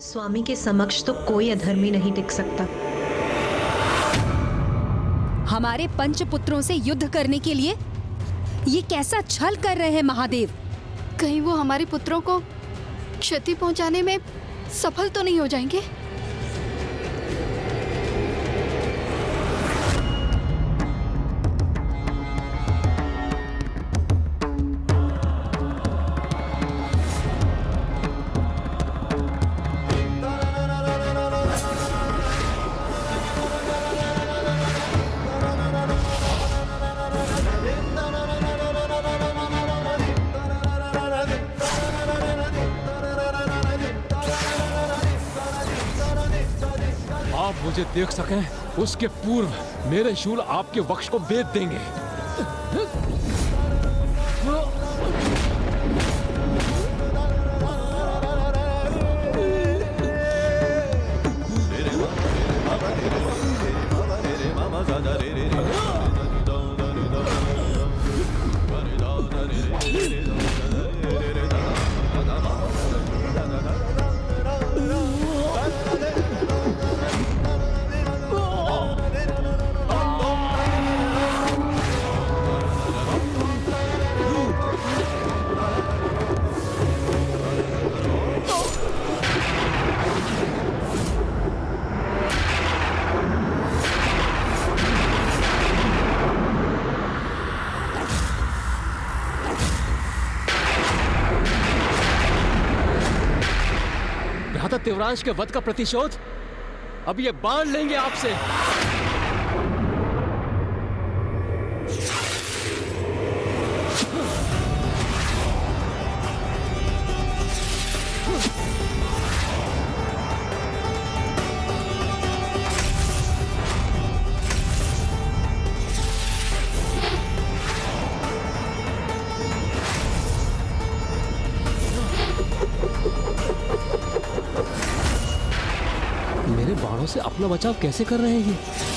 स्वामी के समक्ष तो कोई अधर्मी नहीं टिक सकता। हमारे पंचपुत्रों से युद्ध करने के लिए ये कैसा छल कर रहे हैं महादेव? कहीं वो हमारे पुत्रों को क्षति पहुंचाने में सफल तो नहीं हो जाएंगे? आप मुझे देख सकें उसके पूर्व मेरे शूल आपके वक्ष को भेद देंगे। देवरांश के वध का प्रतिशोध अब ये बांध लेंगे आपसे। मेरे बाणों से अपना बचाव कैसे कर रहे हैं ये?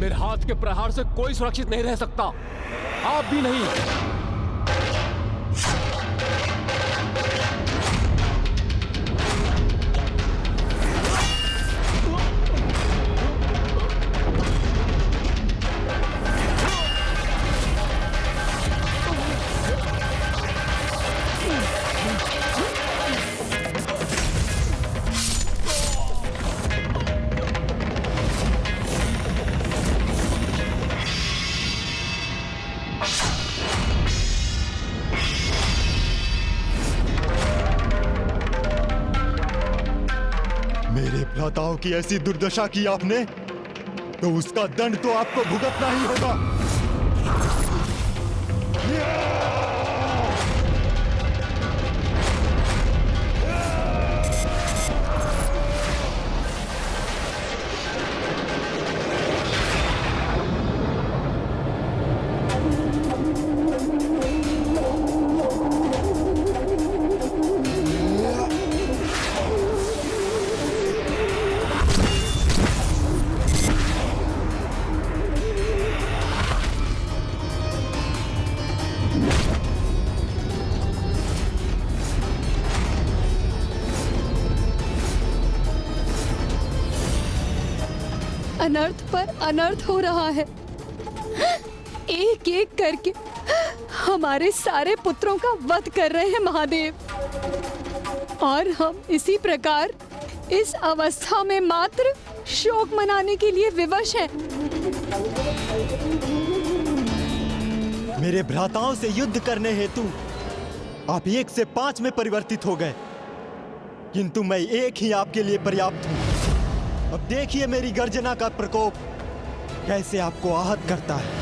मेरे हाथ के प्रहार से कोई सुरक्षित नहीं रह सकता, आप भी नहीं। मेरे भ्राताओं की ऐसी दुर्दशा की आपने, तो उसका दंड तो आपको भुगतना ही होगा। अनर्थ पर अनर्थ हो रहा है। एक एक करके हमारे सारे पुत्रों का वध कर रहे हैं महादेव, और हम इसी प्रकार इस अवस्था में मात्र शोक मनाने के लिए विवश हैं। मेरे भ्राताओं से युद्ध करने हेतु आप 1 से 5 में परिवर्तित हो गए। किंतु मैं एक ही आपके लिए पर्याप्त हूं। अब देखिए मेरी गर्जना का प्रकोप कैसे आपको आहत करता है।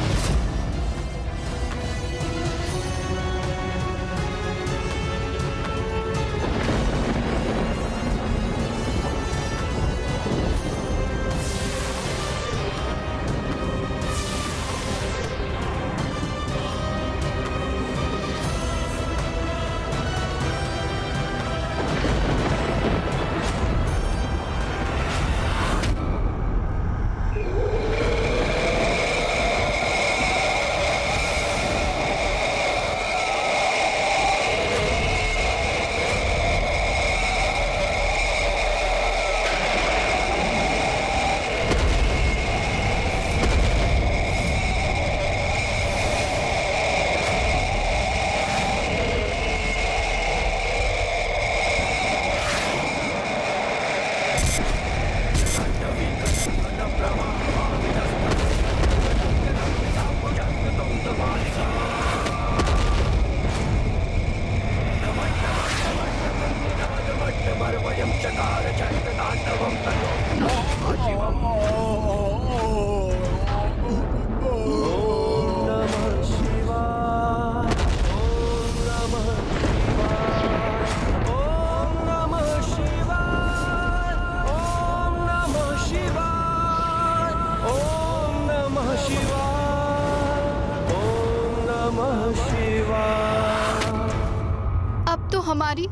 अब तो हमारी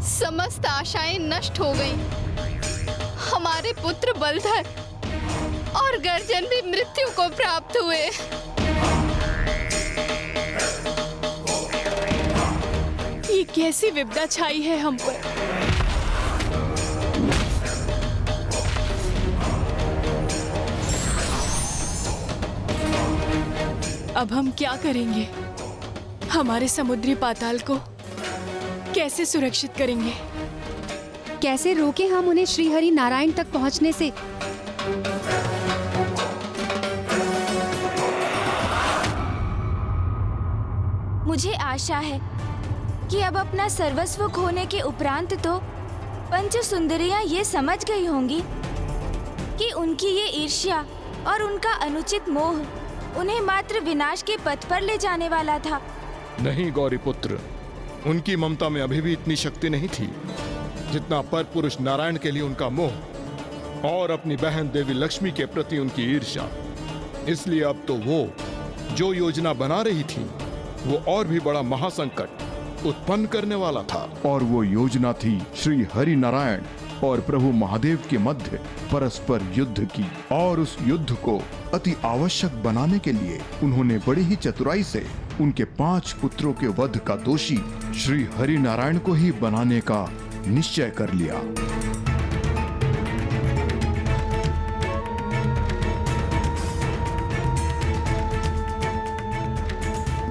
समस्त आशाएं नष्ट हो गईं। हमारे पुत्र बलधर और गर्जन भी मृत्यु को प्राप्त हुए। ये कैसी विपदा छाई है हम पर। अब हम क्या करेंगे? हमारे समुद्री पाताल को कैसे सुरक्षित करेंगे? कैसे रोके हम उन्हें श्रीहरि नारायण तक पहुंचने से? मुझे आशा है कि अब अपना सर्वस्व खोने के उपरांत तो पंच सुंदरियां ये समझ गई होंगी कि उनकी ये ईर्ष्या और उनका अनुचित मोह उन्हें मात्र विनाश के पथ पर ले जाने वाला था। नहीं गौरी पुत्र, उनकी ममता में अभी भी इतनी शक्ति नहीं थी जितना पर पुरुष नारायण के लिए उनका मोह और अपनी बहन देवी लक्ष्मी के प्रति उनकी ईर्ष्या। इसलिए अब तो वो जो योजना बना रही थी वो और भी बड़ा महासंकट उत्पन्न करने वाला था। और वो योजना थी श्री हरि नारायण और प्रभु महादेव के मध्य परस्पर युद्ध की। और उस युद्ध को अति आवश्यक बनाने के लिए उन्होंने बड़ी ही चतुराई से उनके 5 पुत्रों के वध का दोषी श्री हरि नारायण को ही बनाने का निश्चय कर लिया।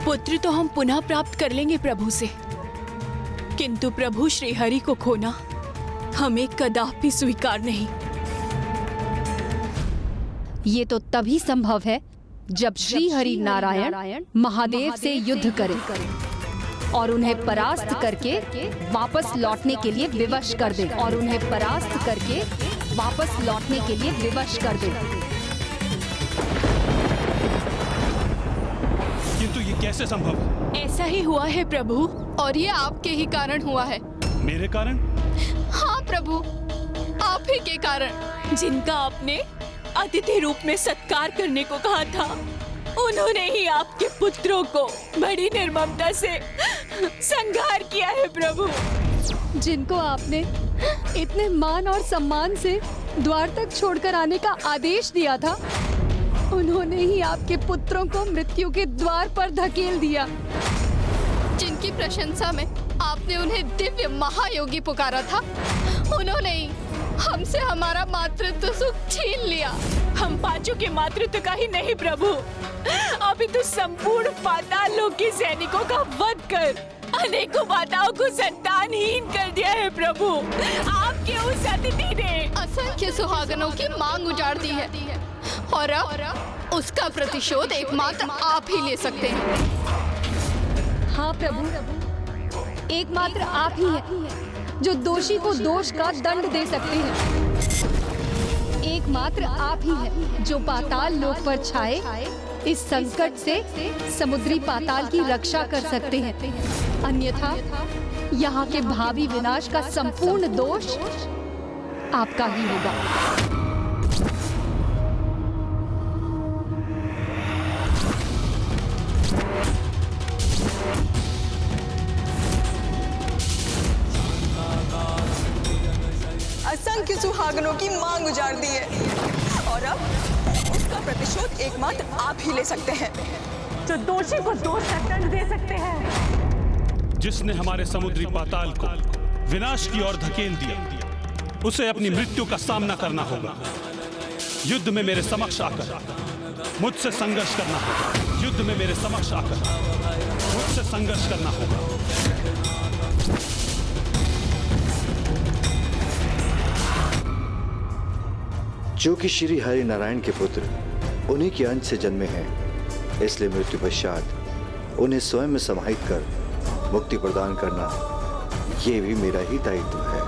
पुत्र तो हम पुनः प्राप्त कर लेंगे प्रभु से, किंतु प्रभु श्री हरि को खोना हमें कदापि स्वीकार नहीं। ये तो तभी संभव है जब श्री हरि नारायण महादेव से युद्ध करें और उन्हें परास्त करके वापस लौटने के लिए विवश कर दें। और उन्हें परास्त करके वापस लौटने के लिए विवश कर दें। किंतु ये कैसे संभव है? ऐसा ही हुआ है प्रभु। और ये आपके ही कारण हुआ है। मेरे कारण? हाँ प्रभु, आप ही के कारण। जिनका आपने अतिथि रूप में सत्कार करने को कहा था, उन्होंने ही आपके पुत्रों को बड़ी निर्ममता से संहार किया है प्रभु। जिनको आपने इतने मान और सम्मान से द्वार तक छोड़कर आने का आदेश दिया था, उन्होंने ही आपके पुत्रों को मृत्यु के द्वार पर धकेल दिया। जिनकी प्रशंसा में आपने उन्हें दिव्य महायोगी पुकारा था, उन्होंने ही हमसे हमारा मातृत्व सुख छीन लिया। हम पांचों के मातृत्व का ही नहीं प्रभु, अभी तो संपूर्ण पाताल लोक के सैनिकों का वध कर अनेकों माताओं को संतानहीन कर दिया है प्रभु। आपके उस अतिथि ने असंख्य सुहागनों की मांग उजाड़ दी है और अब उसका प्रतिशोध एकमात्र आप ही ले सकते हैं। हाँ प्रभु, एकमात्र आप ही है जो दोषी को दोष का दंड दे सकते हैं। एकमात्र आप ही हैं जो पाताल लोक पर छाए इस संकट से समुद्री पाताल की रक्षा कर सकते हैं। अन्यथा यहाँ के भावी विनाश का संपूर्ण दोष आपका ही होगा। असंख्य सुहागनों की मांग उजाड़ दी है और अब उसका प्रतिशोध एकमात्र आप ही ले सकते हैं, जो दोषी को दोष का दंड दे सकते हैं। जिसने हमारे समुद्री पाताल को विनाश की ओर धकेल दिया, उसे अपनी मृत्यु का सामना करना होगा। युद्ध में मेरे समक्ष आकर मुझसे संघर्ष करना होगा। युद्ध में मेरे समक्ष आकर मुझसे संघर्ष करना होगा। जो कि श्री हरि नारायण के पुत्र उन्हीं के अंश से जन्मे हैं, इसलिए मृत्यु पश्चात उन्हें स्वयं में समाहित कर मुक्ति प्रदान करना ये भी मेरा ही दायित्व है।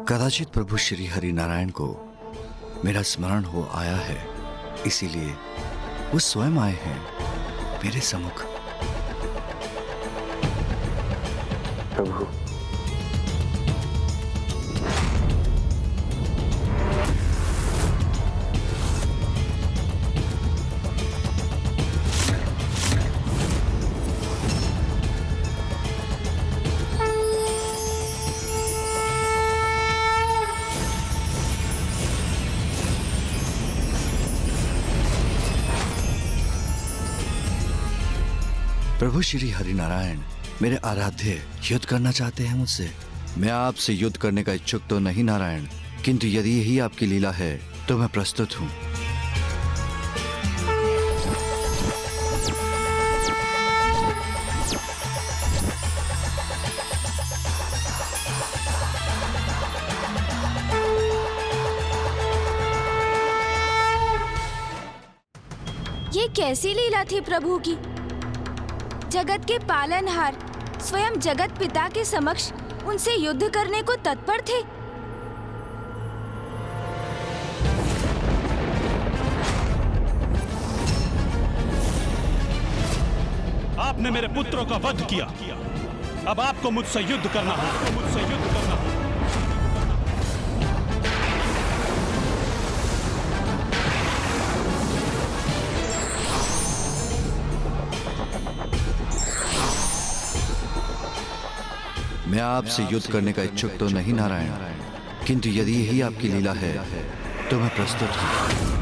कदाचित प्रभु श्री हरि नारायण को मेरा स्मरण हो आया है, इसीलिए वो स्वयं आए हैं मेरे सम्मुख। प्रभु, प्रभु श्री हरि नारायण मेरे आराध्य युद्ध करना चाहते हैं मुझसे। मैं आपसे युद्ध करने का इच्छुक तो नहीं नारायण, किंतु यदि यही आपकी लीला है तो मैं प्रस्तुत हूं। ये कैसी लीला थी प्रभु की? जगत के पालनहार स्वयं जगत पिता के समक्ष उनसे युद्ध करने को तत्पर थे। आपने मेरे पुत्रों का वध किया, अब आपको मुझसे युद्ध करना होगा। मुझसे युद्ध करना होगा। मैं आपसे युद्ध करने का इच्छुक तो नहीं नारायण, किंतु यदि यही आपकी लीला है तो मैं प्रस्तुत हूं।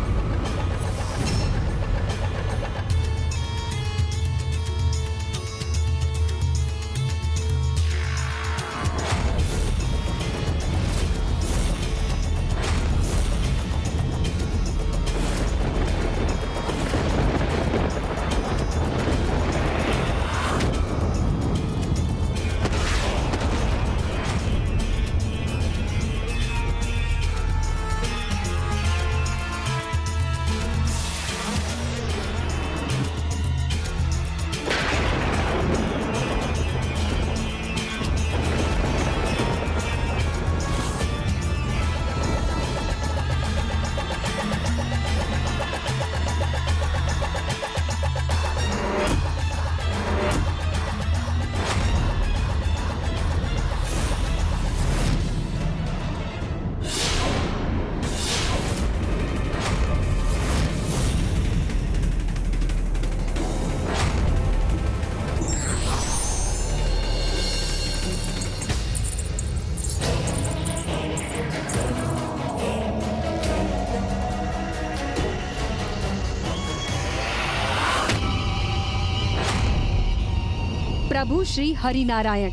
प्रभु श्री हरि नारायण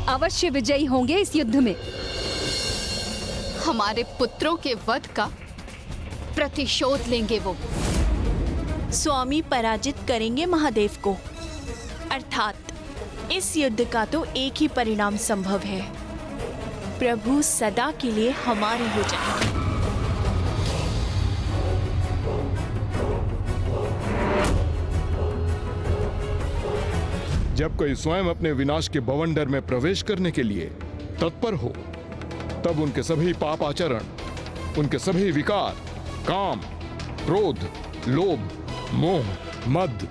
अवश्य विजयी होंगे इस युद्ध में। हमारे पुत्रों के वध का प्रतिशोध लेंगे वो। स्वामी पराजित करेंगे महादेव को, अर्थात इस युद्ध का तो एक ही परिणाम संभव है, प्रभु सदा के लिए हमारे हो जाएंगे। जब कोई स्वयं अपने विनाश के बवंडर में प्रवेश करने के लिए तत्पर हो, तब उनके सभी पाप आचरण, उनके सभी विकार, काम, क्रोध, लोभ, मोह, मद,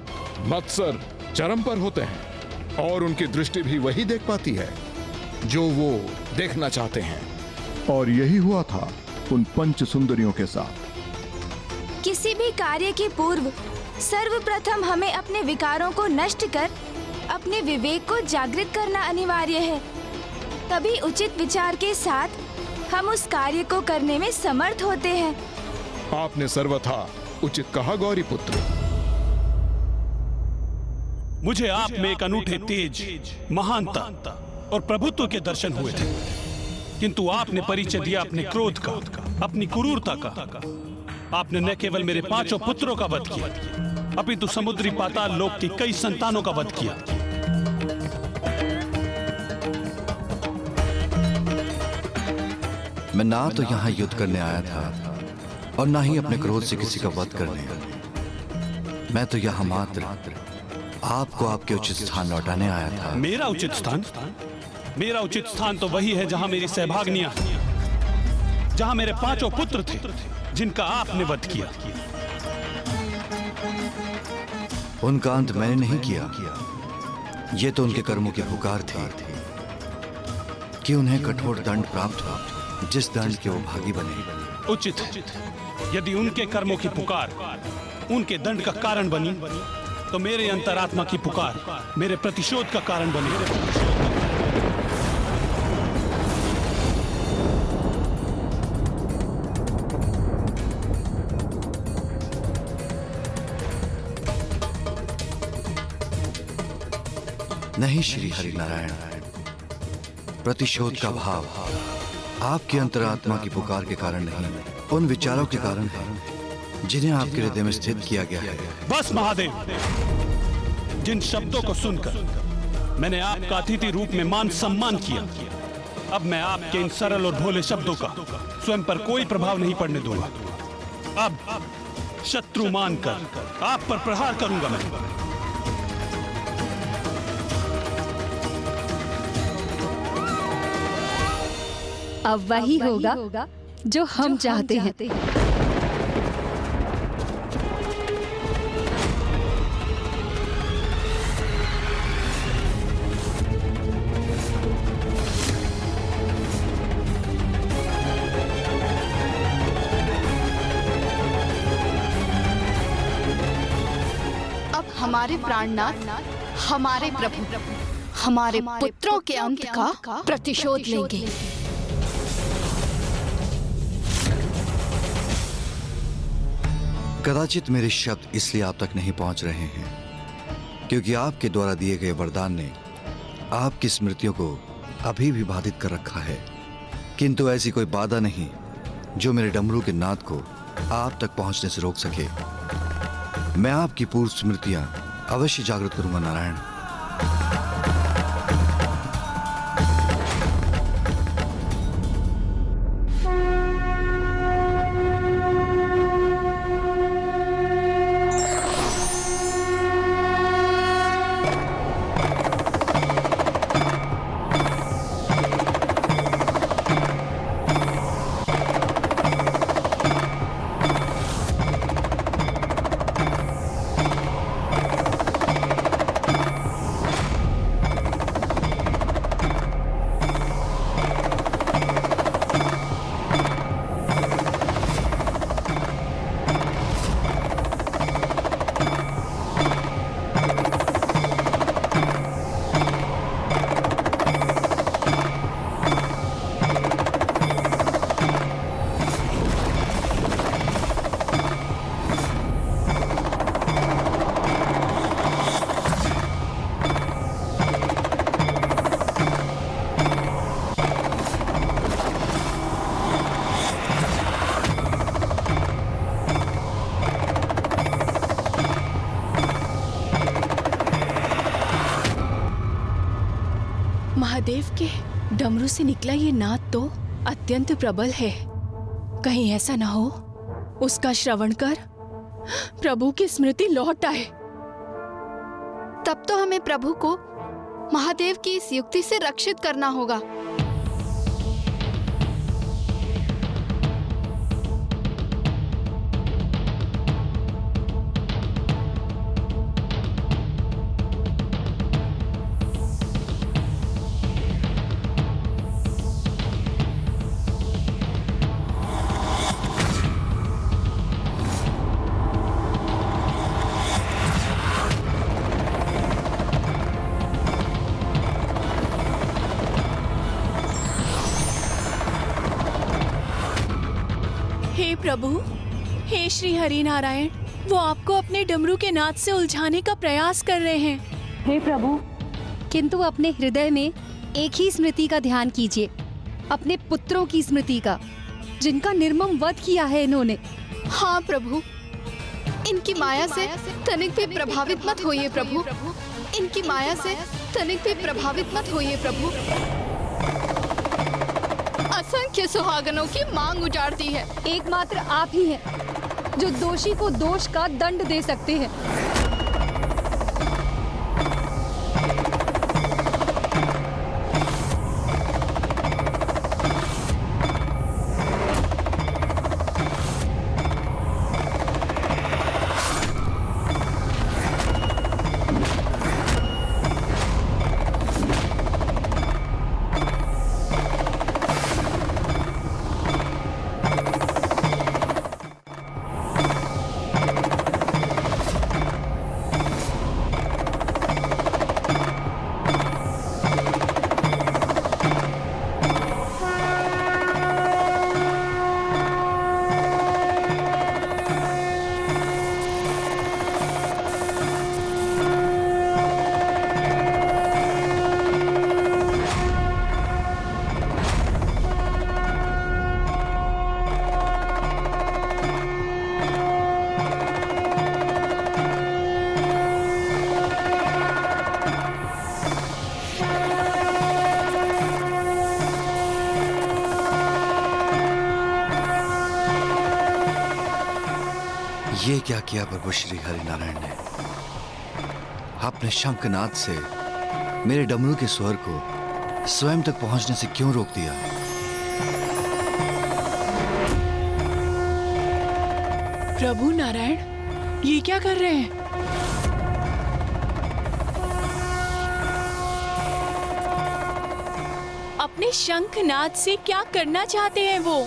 मत्सर चरम पर होते हैं और उनकी दृष्टि भी वही देख पाती है जो वो देखना चाहते हैं। और यही हुआ था उन पंच सुंदरियों के साथ। किसी भी कार्य के पूर्व सर्वप्रथम हमें अपने विकारों को नष्ट कर अपने विवेक को जागृत करना अनिवार्य है। तभी उचित विचार के साथ हम उस कार्य को करने में समर्थ होते हैं। आपने सर्वथा उचित कहा गौरी पुत्र। मुझे आप में एक अनूठे तेज, महानता और प्रभुत्व के दर्शन हुए थे, किंतु आपने परिचय दिया अपने क्रोध का, अपनी क्रूरता का। आपने न केवल मेरे 5 पुत्रों का वध किया, अपितु समुद्री पाताल लोक की कई संतानों का वध किया। मैं ना तो यहाँ युद्ध करने आया था और ना ही अपने क्रोध से किसी का वध करने। मैं तो यहाँ मात्र आपको आपके उचित स्थान लौटाने आया था। मेरा उचित स्थान? मेरा उचित स्थान तो वही है जहाँ मेरी सहभागिनियां, जहाँ मेरे 5 पुत्र थे जिनका आपने वध किया। उनका अंत मैंने नहीं किया, ये तो उनके कर्मों की पुकार थी कि उन्हें कठोर दंड प्राप्त हो, जिस दंड के वो भागी बने। उचित है। यदि उनके कर्मों की पुकार उनके दंड का कारण बनी, तो मेरे अंतरात्मा की पुकार मेरे प्रतिशोध का कारण बनी। नहीं श्री हरि नारायण, प्रतिशोध का भाव आपकी अंतरात्मा की पुकार के कारण नहीं, उन विचारों के कारण है जिन्हें आपके हृदय में स्थित किया गया है। बस महादेव, जिन शब्दों को सुनकर मैंने आपका अतिथि रूप में मान सम्मान किया, अब मैं आपके इन सरल और भोले शब्दों का स्वयं पर कोई प्रभाव नहीं पड़ने दूंगा। अब शत्रु मानकर आप पर प्रहार करूंगा मैं। अब वही होगा जो हम चाहते हैं। अब हमारे प्राणनाथ, हमारे प्रभु, हमारे पुत्रों के अंत का प्रतिशोध लेंगे। कदाचित मेरे शब्द इसलिए आप तक नहीं पहुंच रहे हैं क्योंकि आपके द्वारा दिए गए वरदान ने आपकी स्मृतियों को अभी भी बाधित कर रखा है, किंतु ऐसी कोई बाधा नहीं जो मेरे डमरू के नाद को आप तक पहुंचने से रोक सके। मैं आपकी पूर्व स्मृतियां अवश्य जागृत करूंगा नारायण। महादेव के डमरू से निकला ये नाद तो अत्यंत प्रबल है। कहीं ऐसा ना हो उसका श्रवण कर प्रभु की स्मृति लौट आए। तब तो हमें प्रभु को महादेव की इस युक्ति से रक्षित करना होगा। हे प्रभु, हे श्री हरि नारायण, वो आपको अपने डमरू के नाद से उलझाने का प्रयास कर रहे हैं। हे प्रभु, किंतु अपने हृदय में एक ही स्मृति का ध्यान कीजिए, अपने पुत्रों की स्मृति का, जिनका निर्मम वध किया है इन्होंने। हाँ प्रभु, इनकी माया से तनिक भी प्रभावित मत होइए प्रभु। इनकी माया से तनिक भी प्रभावित मत होइए प्रभु। असंख्य सुहागनों की मांग उजाड़ती है। एकमात्र आप ही हैं जो दोषी को दोष का दंड दे सकते हैं। ये क्या किया प्रभु श्री हरि नारायण ने? आपने शंखनाद से मेरे डमरू के स्वर को स्वयं तक पहुंचने से क्यों रोक दिया? प्रभु नारायण, ये क्या कर रहे हैं? अपने शंखनाद से क्या करना चाहते हैं वो?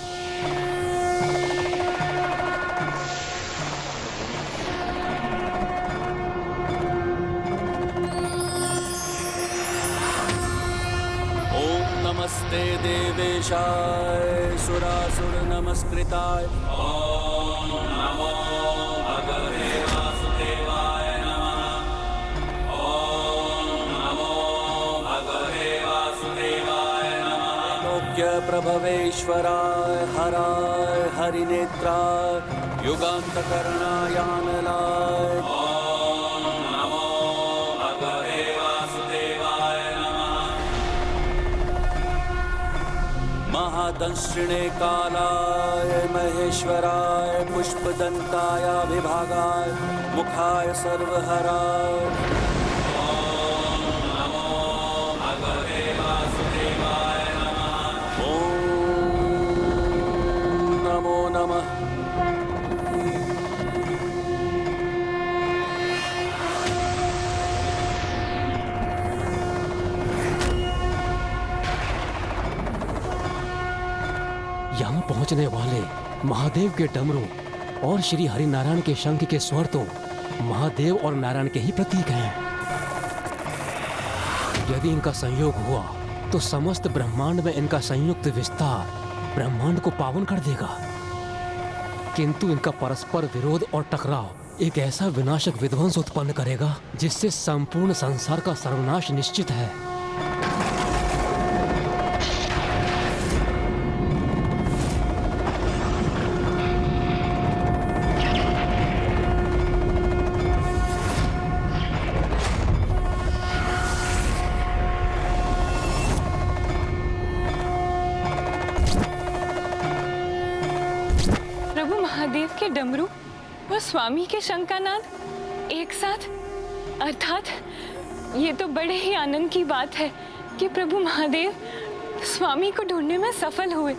नमस्ते देवेशाय सुरासुर नमस्कृताय। ओम नमो भगवते वासुदेवाय नमः। ओम नमो भगवते वासुदेवाय नमः। लोक्य प्रभवेश्वराय हराय हरिनेत्राय युगान्तकरणाय आनलाय। ओम नमो भगवते वासुदेवाय महादंशिणे कालाय महेश्वराय पुष्पदंताय विभागाय मुखाय सर्वहराय। ओम नमो भगवते वासुदेवाय नमः। ओम नमो नमः। यहाँ पहुँचने वाले महादेव के डमरू और श्री हरि नारायण के शंख के स्वर तो महादेव और नारायण के ही प्रतीक हैं। यदि इनका संयोग हुआ तो समस्त ब्रह्मांड में इनका संयुक्त विस्तार ब्रह्मांड को पावन कर देगा। किंतु इनका परस्पर विरोध और टकराव एक ऐसा विनाशक विध्वंस उत्पन्न करेगा जिससे संपूर्ण संसार का सर्वनाश निश्चित है। के डमरू और स्वामी के शंखानाद एक साथ, अर्थात ये तो बड़े ही आनंद की बात है कि प्रभु महादेव स्वामी को ढूंढने में सफल हुए।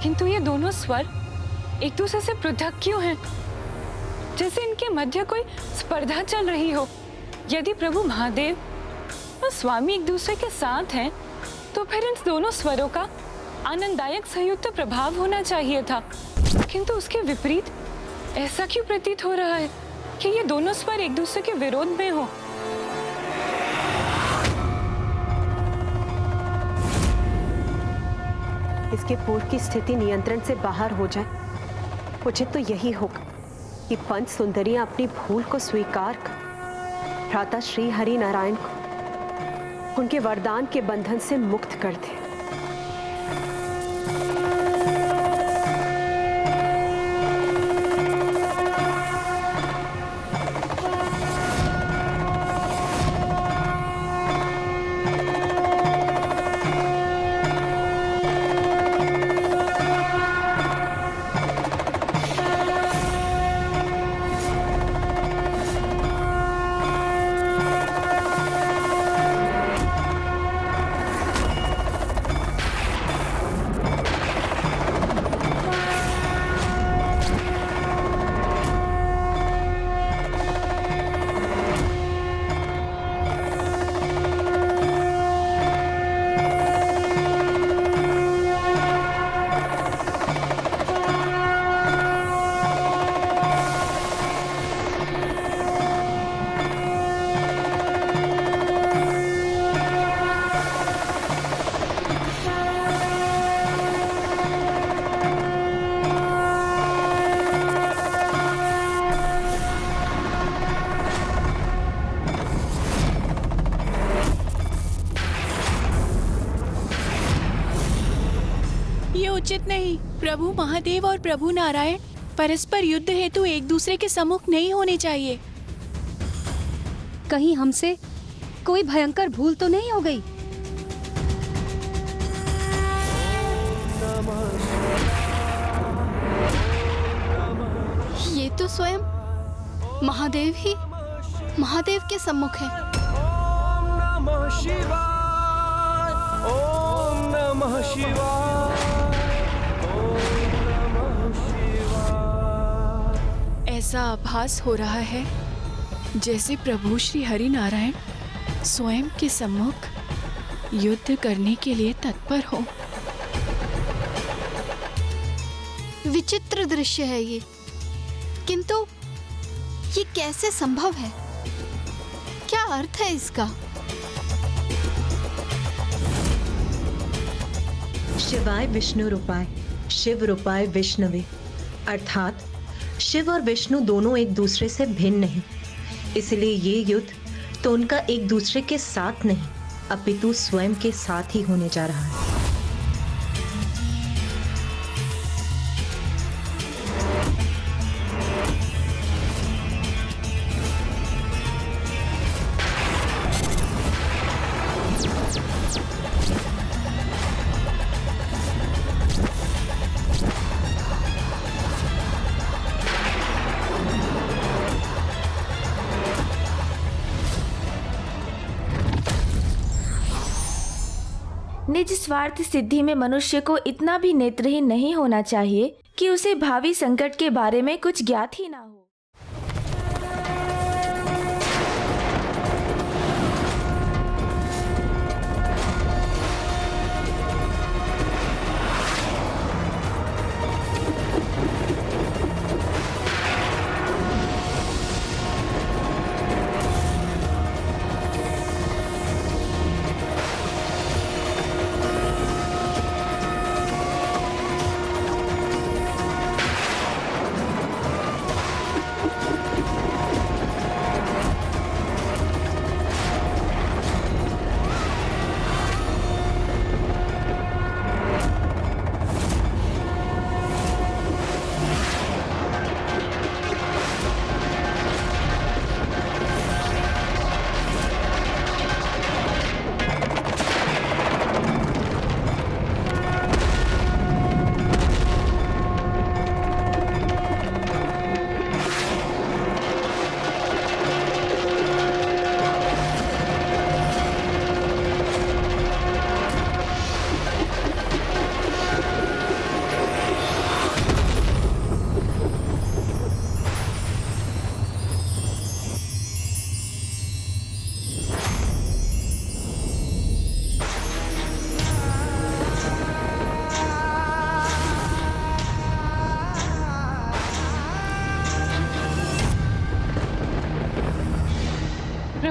किंतु ये दोनों स्वर एक दूसरे से पृथक क्यों हैं? जैसे इनके मध्य कोई स्पर्धा चल रही हो। यदि प्रभु महादेव और स्वामी एक दूसरे के साथ हैं, तो फिर इन दोनों स्वरों का आनंददायक संयुक्त प्रभाव होना चाहिए था, किंतु उसके विपरीत ऐसा क्यों प्रतीत हो रहा है कि ये दोनों स्वर एक दूसरे के विरोध में हो? इसके पूर्व की स्थिति नियंत्रण से बाहर हो जाए, उचित तो यही होगा कि पंच सुंदरियां अपनी भूल को स्वीकार कर भ्राता श्री हरि नारायण को उनके वरदान के बंधन से मुक्त कर दे। उचित नहीं। प्रभु महादेव और प्रभु नारायण परस्पर युद्ध हेतु एक दूसरे के सम्मुख नहीं होने चाहिए। कहीं हमसे कोई भयंकर भूल तो नहीं हो गई? ये तो स्वयं महादेव ही महादेव के सम्मुख है। ओम नमः शिवाय, ओम नमः शिवाय, ओम नमः शिवाय। ऐसा आभास हो रहा है जैसे प्रभु श्री हरि नारायण स्वयं के सम्मुख युद्ध करने के लिए तत्पर हो। विचित्र दृश्य है ये, किंतु ये कैसे संभव है? क्या अर्थ है इसका? शिवाय विष्णु रूपाय शिव रूपाय विष्णवे, अर्थात शिव और विष्णु दोनों एक दूसरे से भिन्न नहीं। इसलिए ये युद्ध तो उनका एक दूसरे के साथ नहीं अपितु स्वयं के साथ ही होने जा रहा है। निज स्वार्थ सिद्धि में मनुष्य को इतना भी नेत्रहीन नहीं होना चाहिए कि उसे भावी संकट के बारे में कुछ ज्ञात ही ना हो।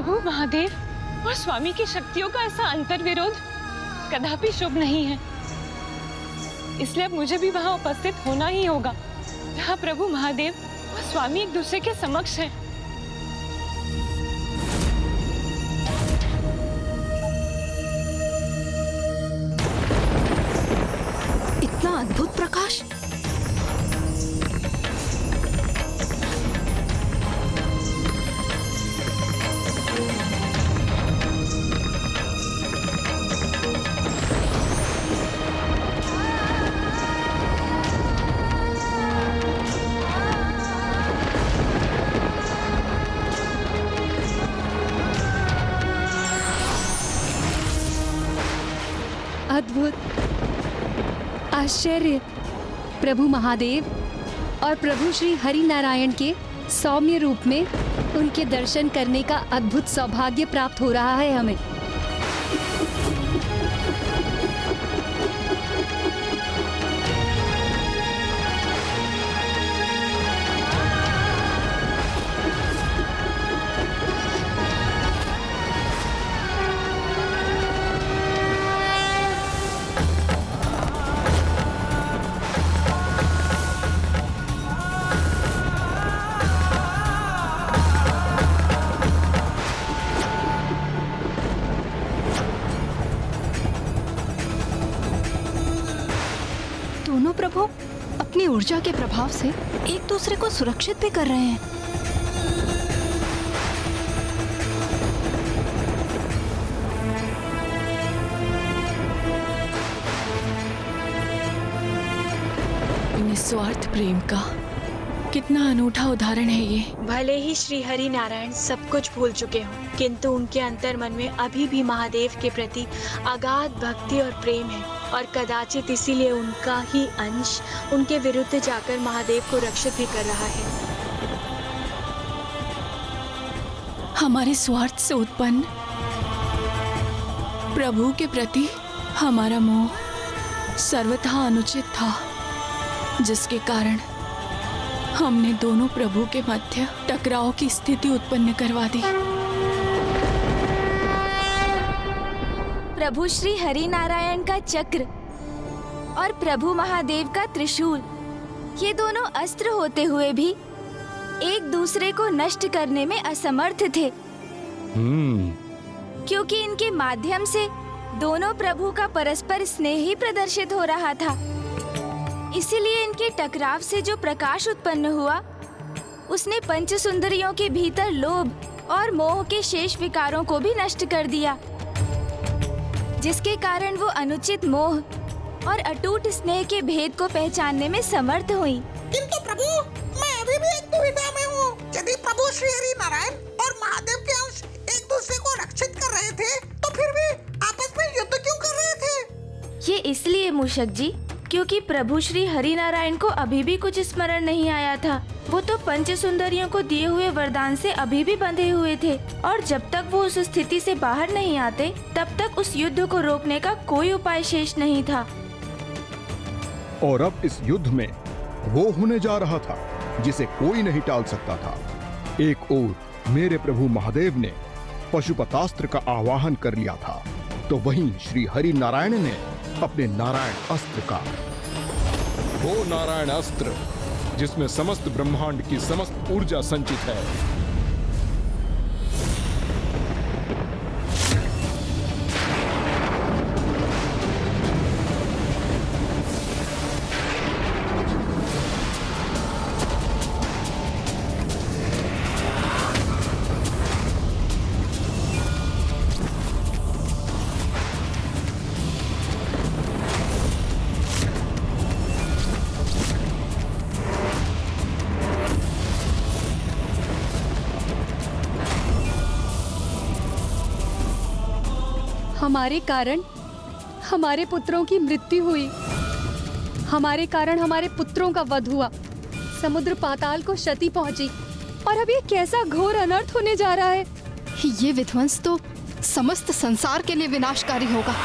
प्रभु महादेव और स्वामी की शक्तियों का ऐसा अंतर्विरोध कदापि शुभ नहीं है। इसलिए अब मुझे भी वहां उपस्थित होना ही होगा, जहां प्रभु महादेव और स्वामी एक दूसरे के समक्ष हैं। इतना अद्भुत प्रकाश! अद्भुत, आश्चर्य! प्रभु महादेव और प्रभु श्री हरि नारायण के सौम्य रूप में उनके दर्शन करने का अद्भुत सौभाग्य प्राप्त हो रहा है हमें। दोनों प्रभु अपनी ऊर्जा के प्रभाव से एक दूसरे को सुरक्षित भी कर रहे हैं। निस्वार्थ प्रेम का कितना अनूठा उदाहरण है ये। भले ही श्री हरि नारायण सब कुछ भूल चुके हों, किंतु उनके अंतर मन में अभी भी महादेव के प्रति अगाध भक्ति और प्रेम है, और कदाचित इसीलिए उनका ही अंश उनके विरुद्ध जाकर महादेव को रक्षित भी कर रहा है। हमारे स्वार्थ से उत्पन्न प्रभु के प्रति हमारा मोह सर्वथा अनुचित था, जिसके कारण हमने दोनों प्रभु के मध्य टकराव की स्थिति उत्पन्न करवा दी। प्रभु श्री हरि नारायण का चक्र और प्रभु महादेव का त्रिशूल, ये दोनों अस्त्र होते हुए भी एक दूसरे को नष्ट करने में असमर्थ थे, क्योंकि इनके माध्यम से दोनों प्रभु का परस्पर स्नेह ही प्रदर्शित हो रहा था। इसीलिए इनके टकराव से जो प्रकाश उत्पन्न हुआ, उसने पंच सुंदरियों के भीतर लोभ और मोह के शेष विकारों को भी नष्ट कर दिया, जिसके कारण वो अनुचित मोह और अटूट स्नेह के भेद को पहचानने में समर्थ हुई। किंतु प्रभु, मैं अभी भी एक दुविधा में हूँ। यदि प्रभु श्री हरि नारायण और महादेव के अंश एक दूसरे को रक्षित कर रहे थे, तो फिर भी आपस में युद्ध क्यों कर रहे थे? ये इसलिए मूषक जी, क्योंकि प्रभु श्री हरि नारायण को अभी भी कुछ स्मरण नहीं आया था। वो तो पंच सुंदरियों को दिए हुए वरदान से अभी भी बंधे हुए थे, और जब तक वो उस स्थिति से बाहर नहीं आते, तब तक उस युद्ध को रोकने का कोई उपाय शेष नहीं था। और अब इस युद्ध में वो होने जा रहा था जिसे कोई नहीं टाल सकता था। एक ओर मेरे प्रभु महादेव ने पशुपतास्त्र का आवाहन कर लिया था, तो वहीं श्री हरि नारायण ने अपने नारायण अस्त्र का, वो नारायण अस्त्र जिसमें समस्त ब्रह्मांड की समस्त ऊर्जा संचित है। हमारे कारण हमारे पुत्रों की मृत्यु हुई, हमारे कारण हमारे पुत्रों का वध हुआ, समुद्र पाताल को क्षति पहुंची, और अब ये कैसा घोर अनर्थ होने जा रहा है। ये विध्वंस तो समस्त संसार के लिए विनाशकारी होगा।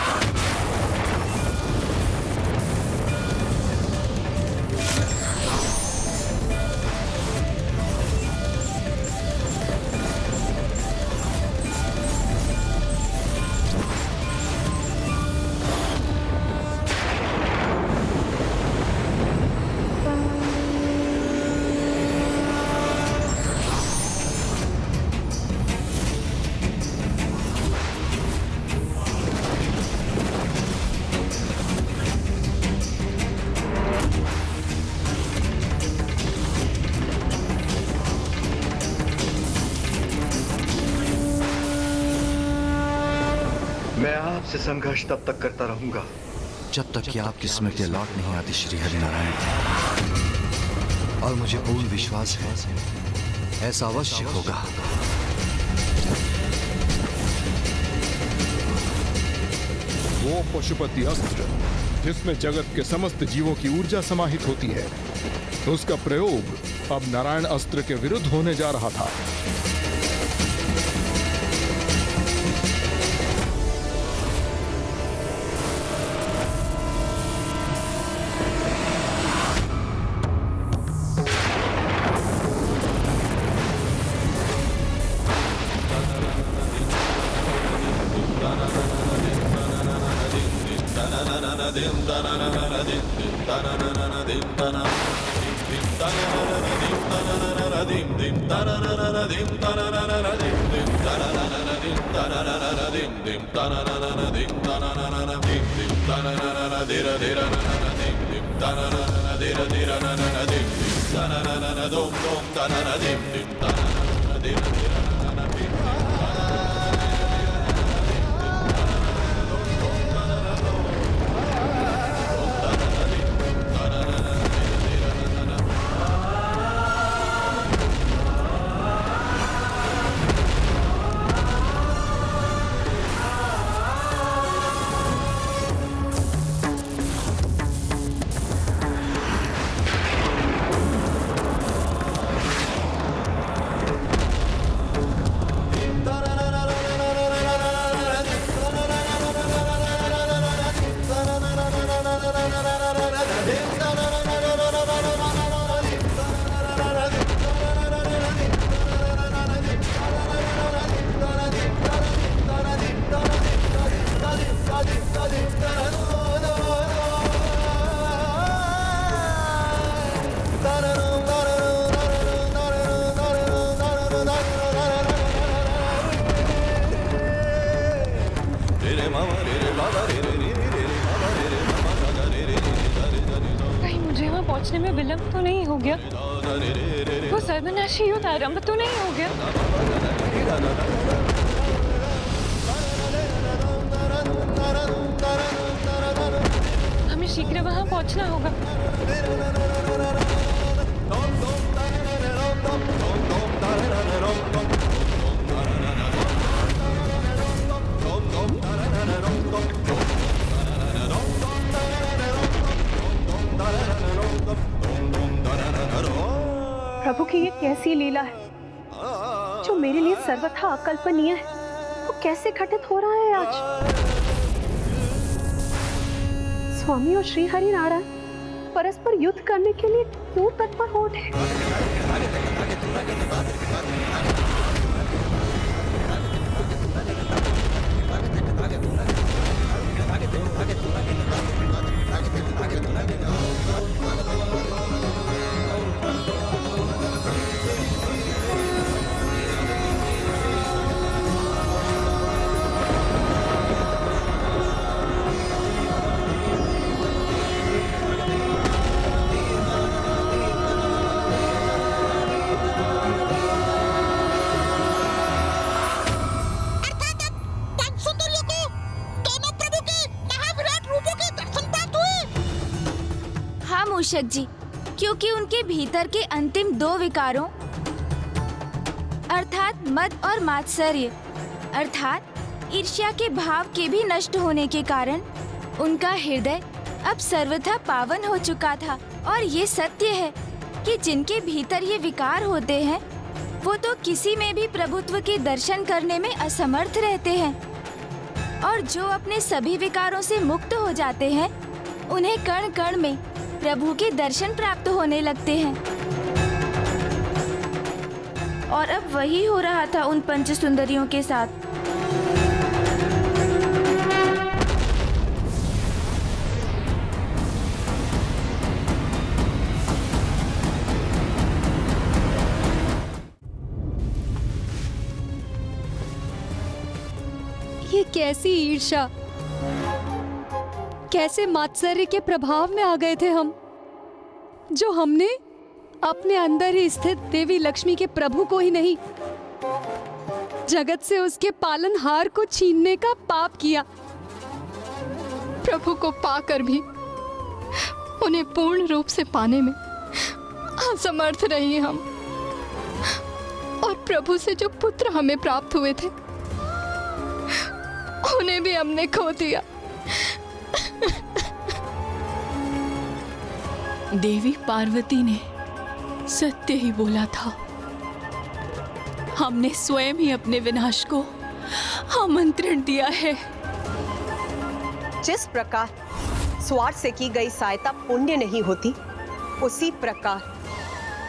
मैं आपसे संघर्ष तब तक करता रहूंगा जब तक कि आपकी स्मृति लौट नहीं आती श्री हरिनारायण। और मुझे पूर्ण विश्वास है ऐसा अवश्य होगा। वो पशुपति अस्त्र जिसमें जगत के समस्त जीवों की ऊर्जा समाहित होती है, उसका प्रयोग अब नारायण अस्त्र के विरुद्ध होने जा रहा था। कहीं मुझे वहाँ पहुँचने में विलंब तो नहीं हो गया? वो सर्वनाशी युद्ध आरंभ तो नहीं हो गया? हमें शीघ्र वहाँ पहुँचना होगा। प्रभु की ये कैसी लीला है जो मेरे लिए सर्वथा अकल्पनीय है, वो कैसे घटित हो रहा है आज। स्वामी और श्री हरि नारायण परस्पर युद्ध करने के लिए क्यों तत्पर हो उठे? मूषक जी, क्योंकि उनके भीतर के अंतिम दो विकारों अर्थात मद और मात्सर्य अर्थात ईर्ष्या के भाव के भी नष्ट होने के कारण उनका हृदय अब सर्वथा पावन हो चुका था। और ये सत्य है कि जिनके भीतर ये विकार होते हैं वो तो किसी में भी प्रभुत्व के दर्शन करने में असमर्थ रहते हैं, और जो अपने सभी विकारों से मुक्त हो जाते हैं उन्हें कण कण में प्रभु के दर्शन प्राप्त होने लगते हैं। और अब वही हो रहा था उन पंच सुंदरियों के साथ। ये कैसी ईर्ष्या, कैसे मात्सर्य के प्रभाव में आ गए थे हम, जो हमने अपने अंदर ही स्थित देवी लक्ष्मी के प्रभु को ही नहीं जगत से उसके पालनहार को छीनने का पाप किया। प्रभु को पाकर भी उन्हें पूर्ण रूप से पाने में असमर्थ रहे हम, और प्रभु से जो पुत्र हमें प्राप्त हुए थे उन्हें भी हमने खो दिया। देवी पार्वती ने सत्य ही बोला था। हमने स्वयं ही अपने विनाश को आमंत्रण दिया है। जिस प्रकार स्वार्थ से की गई सहायता पुण्य नहीं होती, उसी प्रकार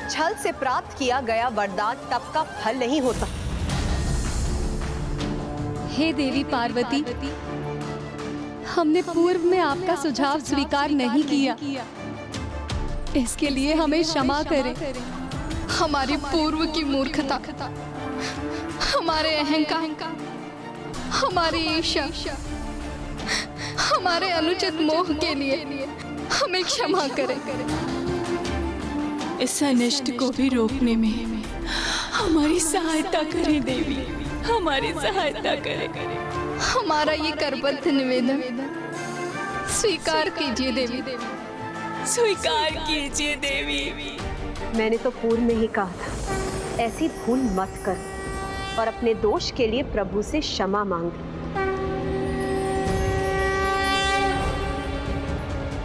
छल से प्राप्त किया गया वरदान तप का फल नहीं होता। हे देवी पार्वती, हमने पूर्व में आपका सुझाव स्वीकार नहीं किया, इसके लिए हमें क्षमा करें। हमारी पूर्व की मूर्खता, हमारे अहंकार, हमारी ईर्ष्या, हमारे अनुचित मोह के लिए हमें क्षमा करें। इस अनिष्ट को भी रोकने में हमारी सहायता करें देवी, हमारी सहायता करें। हमारा ये करबद्ध निवेदन स्वीकार कीजिए देवी, स्वीकार कीजिए देवी। मैंने तो पूर्व में ही कहा था, ऐसी भूल मत कर और अपने दोष के लिए प्रभु से क्षमा मांग।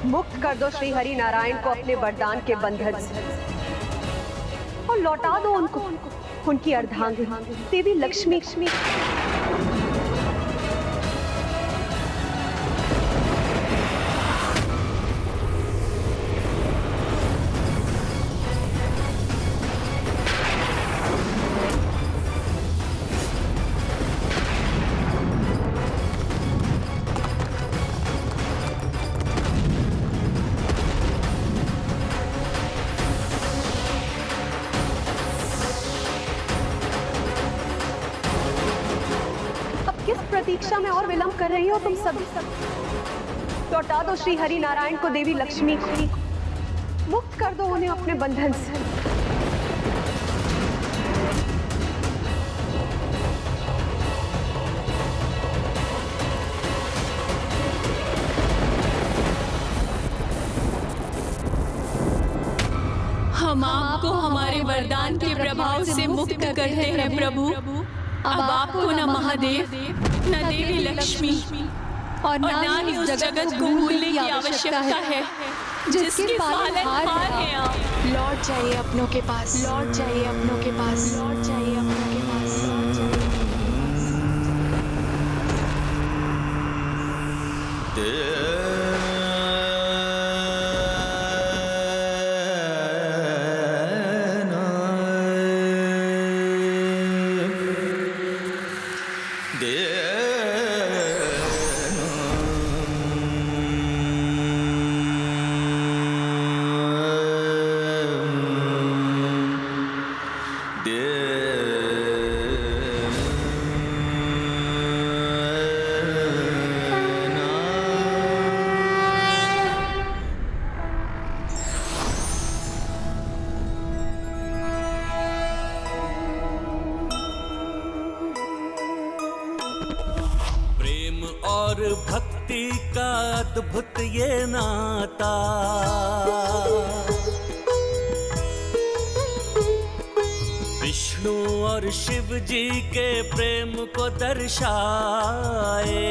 मुक्त कर दो श्री हरि नारायण को अपने वरदान के बंधन से और लौटा दो उनको उनकी अर्धांगिनी देवी लक्ष्मी। प्रतीक्षा में और विलंब कर रही हो तुम सब। लौटा दो श्री हरि नारायण को देवी लक्ष्मी, मुक्त कर दो उन्हें अपने बंधन से। हम आपको हमारे वरदान के प्रभाव से मुक्त करते हैं प्रभु। अब आपको न महादेव, न देवी लक्ष्मी और न ही उस जगत को भूलने की आवश्यकता है जिसके पालनहार हैं आप। लौट जाइए अपनों के पास, लौट जाइए अपनों के पास, लौट जाइए अपनों के पास। और भक्ति का अद्भुत ये नाता, विष्णु और शिव जी के प्रेम को दर्शाए।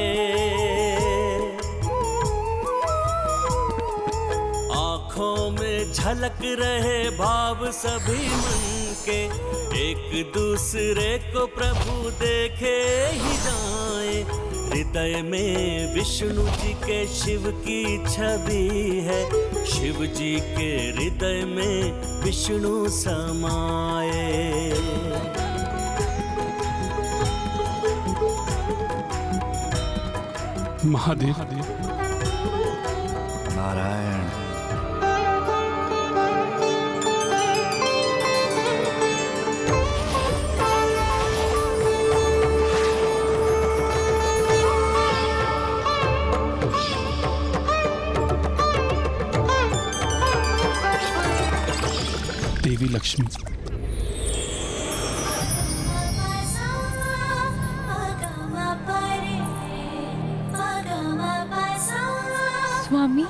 आंखों में झलक रहे भाव सभी मन के, एक दूसरे को प्रभु देखे ही जाए। हृदय में विष्णु जी के शिव की छवि है, शिव जी के हृदय में विष्णु समाए। महादेव नारायण। देवी लक्ष्मी, स्वामी।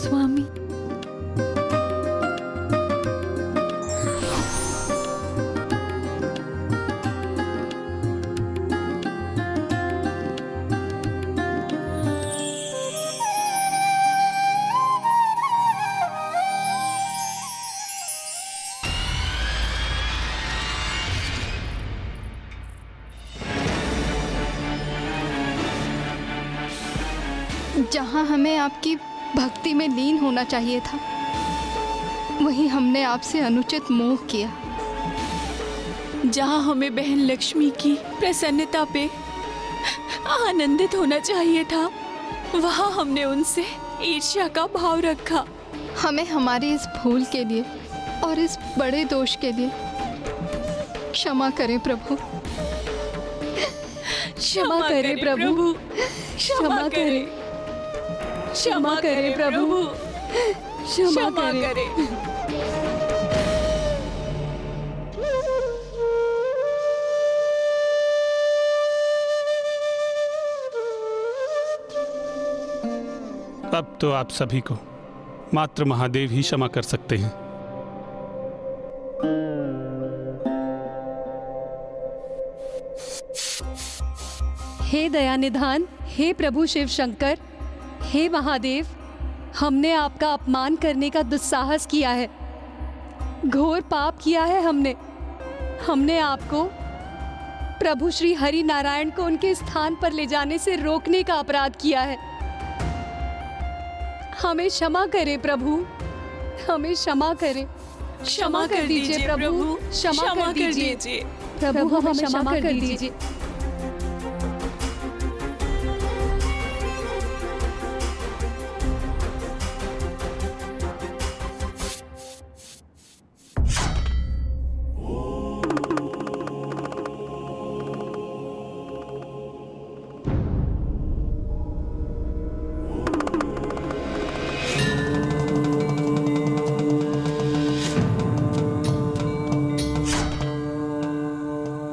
स्वामी, जहाँ हमें आपकी भक्ति में लीन होना चाहिए था, वहीं हमने आपसे अनुचित मोह किया। जहाँ हमें बहन लक्ष्मी की प्रसन्नता पे आनंदित होना चाहिए था, वहाँ हमने उनसे ईर्ष्या का भाव रखा। हमें हमारी इस भूल के लिए और इस बड़े दोष के लिए क्षमा करें प्रभु। क्षमा करें प्रभु, क्षमा करें, क्षमा करें प्रभु, क्षमा करें। अब तो आप सभी को मात्र महादेव ही क्षमा कर सकते हैं। हे दयानिधान, हे प्रभु शिव शंकर, हे महादेव, हमने आपका अपमान करने का दुस्साहस किया है, घोर पाप किया है। हमने आपको प्रभु श्री हरि नारायण को उनके स्थान पर ले जाने से रोकने का अपराध किया है। हमें क्षमा करें प्रभु, हमें क्षमा करें। क्षमा कर दीजिए प्रभु, क्षमा कर दीजिए प्रभु, हमें क्षमा कर दीजिए।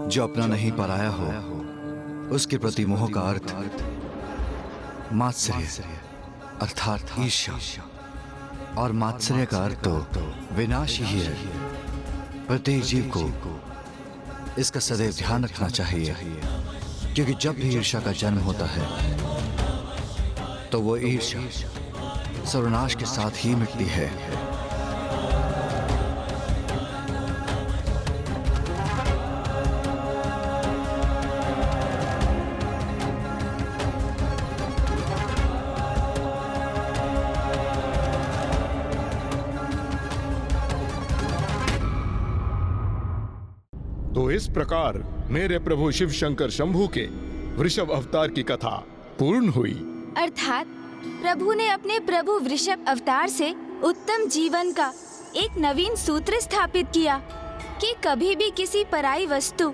जो अपना नहीं पराया हो, उसके प्रति मोह का अर्थ मात्सर्य अर्थात ईर्ष्या, और मात्सर्य का अर्थ तो विनाश ही है। प्रत्येक जीव को इसका सदैव ध्यान रखना चाहिए, क्योंकि जब भी ईर्ष्या का जन्म होता है तो वो ईर्ष्या सर्वनाश के साथ ही मिटती है। तो इस प्रकार मेरे प्रभु शिव शंकर शंभू के वृषभ अवतार की कथा पूर्ण हुई। अर्थात प्रभु ने अपने प्रभु वृषभ अवतार से उत्तम जीवन का एक नवीन सूत्र स्थापित किया कि कभी भी किसी पराई वस्तु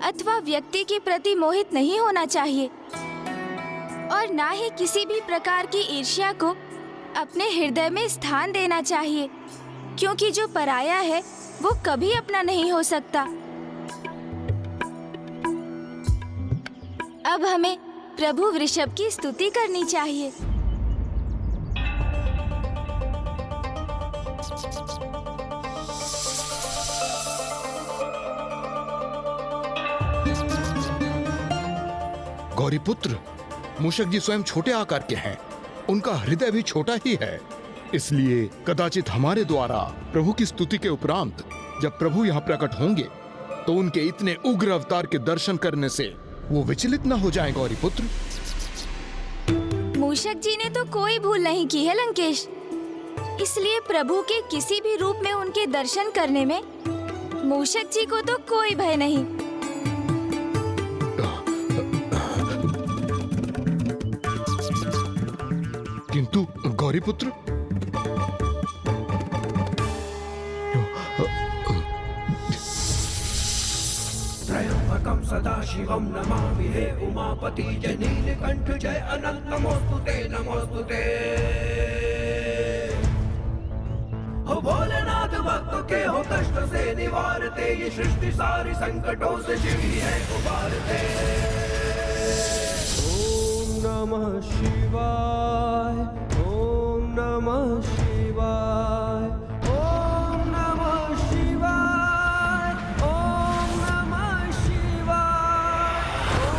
अथवा व्यक्ति के प्रति मोहित नहीं होना चाहिए, और ना ही किसी भी प्रकार की ईर्ष्या को अपने हृदय में स्थान देना चाहिए, क्योंकि जो पराया है वो कभी अपना नहीं हो सकता। अब हमें प्रभु वृषभ की स्तुति करनी चाहिए। गौरीपुत्र, मूषक जी स्वयं छोटे आकार के हैं, उनका हृदय भी छोटा ही है, इसलिए कदाचित हमारे द्वारा प्रभु की स्तुति के उपरांत जब प्रभु यहाँ प्रकट होंगे तो उनके इतने उग्र अवतार के दर्शन करने से वो विचलित न हो जाएं। गौरीपुत्र, मूषक जी ने तो कोई भूल नहीं की है लंकेश। इसलिए प्रभु के किसी भी रूप में उनके दर्शन करने में मूषक जी को तो कोई भय नहीं। किंतु गौरीपुत्र, त्रयंबकं सदाशिवं नमामि हे उमापति जय नीलकंठ जय अनंत नमोस्तुते नमोस्तुते। हो भोलेनाथ भक्तों के हो कष्ट से निवारते, ये सृष्टि सारी संकटों से शिव ही है उबारते। ओम नमः शिवाय, ओम नमः शिवाय, ओम नमः शिवाय, ओम नमः शिवाय,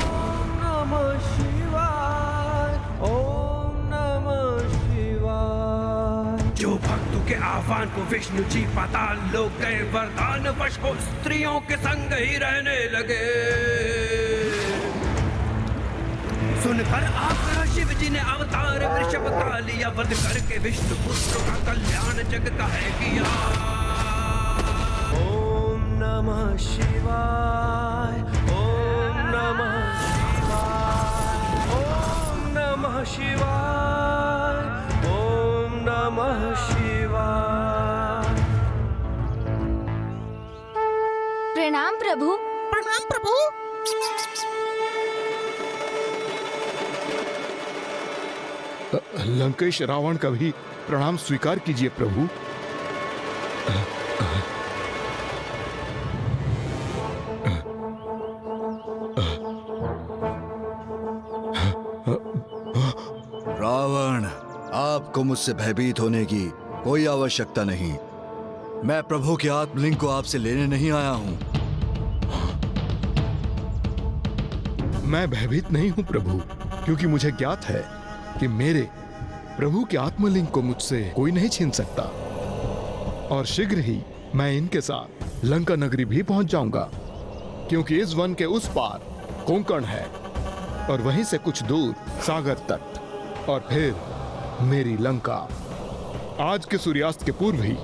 ओम नमः शिवाय, ओम नमः शिवाय। जो भक्तों के आह्वान को विष्णु जी पाताल लोक गए, वरदान वश हो स्त्रियों के संग ही रहने लगे। सुनकर आकर शिव जी ने अवतार वृषभ का लिया, वध करके विष्णु पुत्र का कल्याण जग का है किया। ओम नमः शिवाय, ओम नमः शिवाय, ओम नमः शिवाय, ओम नमः शिवाय। प्रणाम प्रभु। प्रणाम प्रभु। लंकेश रावण का भी प्रणाम स्वीकार कीजिए प्रभु। रावण, आपको मुझसे भयभीत होने की कोई आवश्यकता नहीं। मैं प्रभु के आत्मलिंग को आपसे लेने नहीं आया हूँ। मैं भयभीत नहीं हूं प्रभु, क्योंकि मुझे ज्ञात है कि मेरे प्रभु के आत्मलिंग को मुझसे कोई नहीं छीन सकता। और शीघ्र ही मैं इनके साथ लंका नगरी भी पहुंच जाऊंगा, क्योंकि इस वन के उस पार कोंकण है और वहीं से कुछ दूर सागर तट, और फिर मेरी लंका। आज के सूर्यास्त के पूर्व ही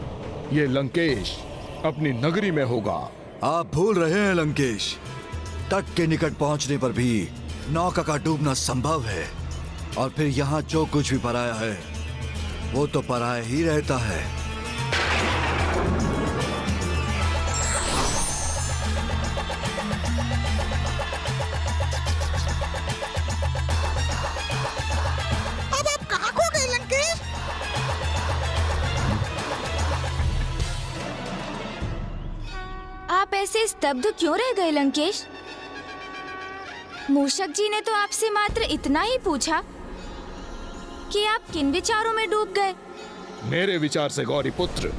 ये लंकेश अपनी नगरी में होगा। आप भूल रहे हैं लंकेश, तट के निकट पहुंचने पर भी नौका का डूबना संभव है, और फिर यहाँ जो कुछ भी पराया है वो तो पराया ही रहता है। अब आप कहाँ खो गए लंकेश? आप ऐसे स्तब्ध क्यों रह गए लंकेश? मूषक जी ने तो आपसे मात्र इतना ही पूछा कि आप किन विचारों में डूब गए। मेरे विचार से गौरी पुत्र,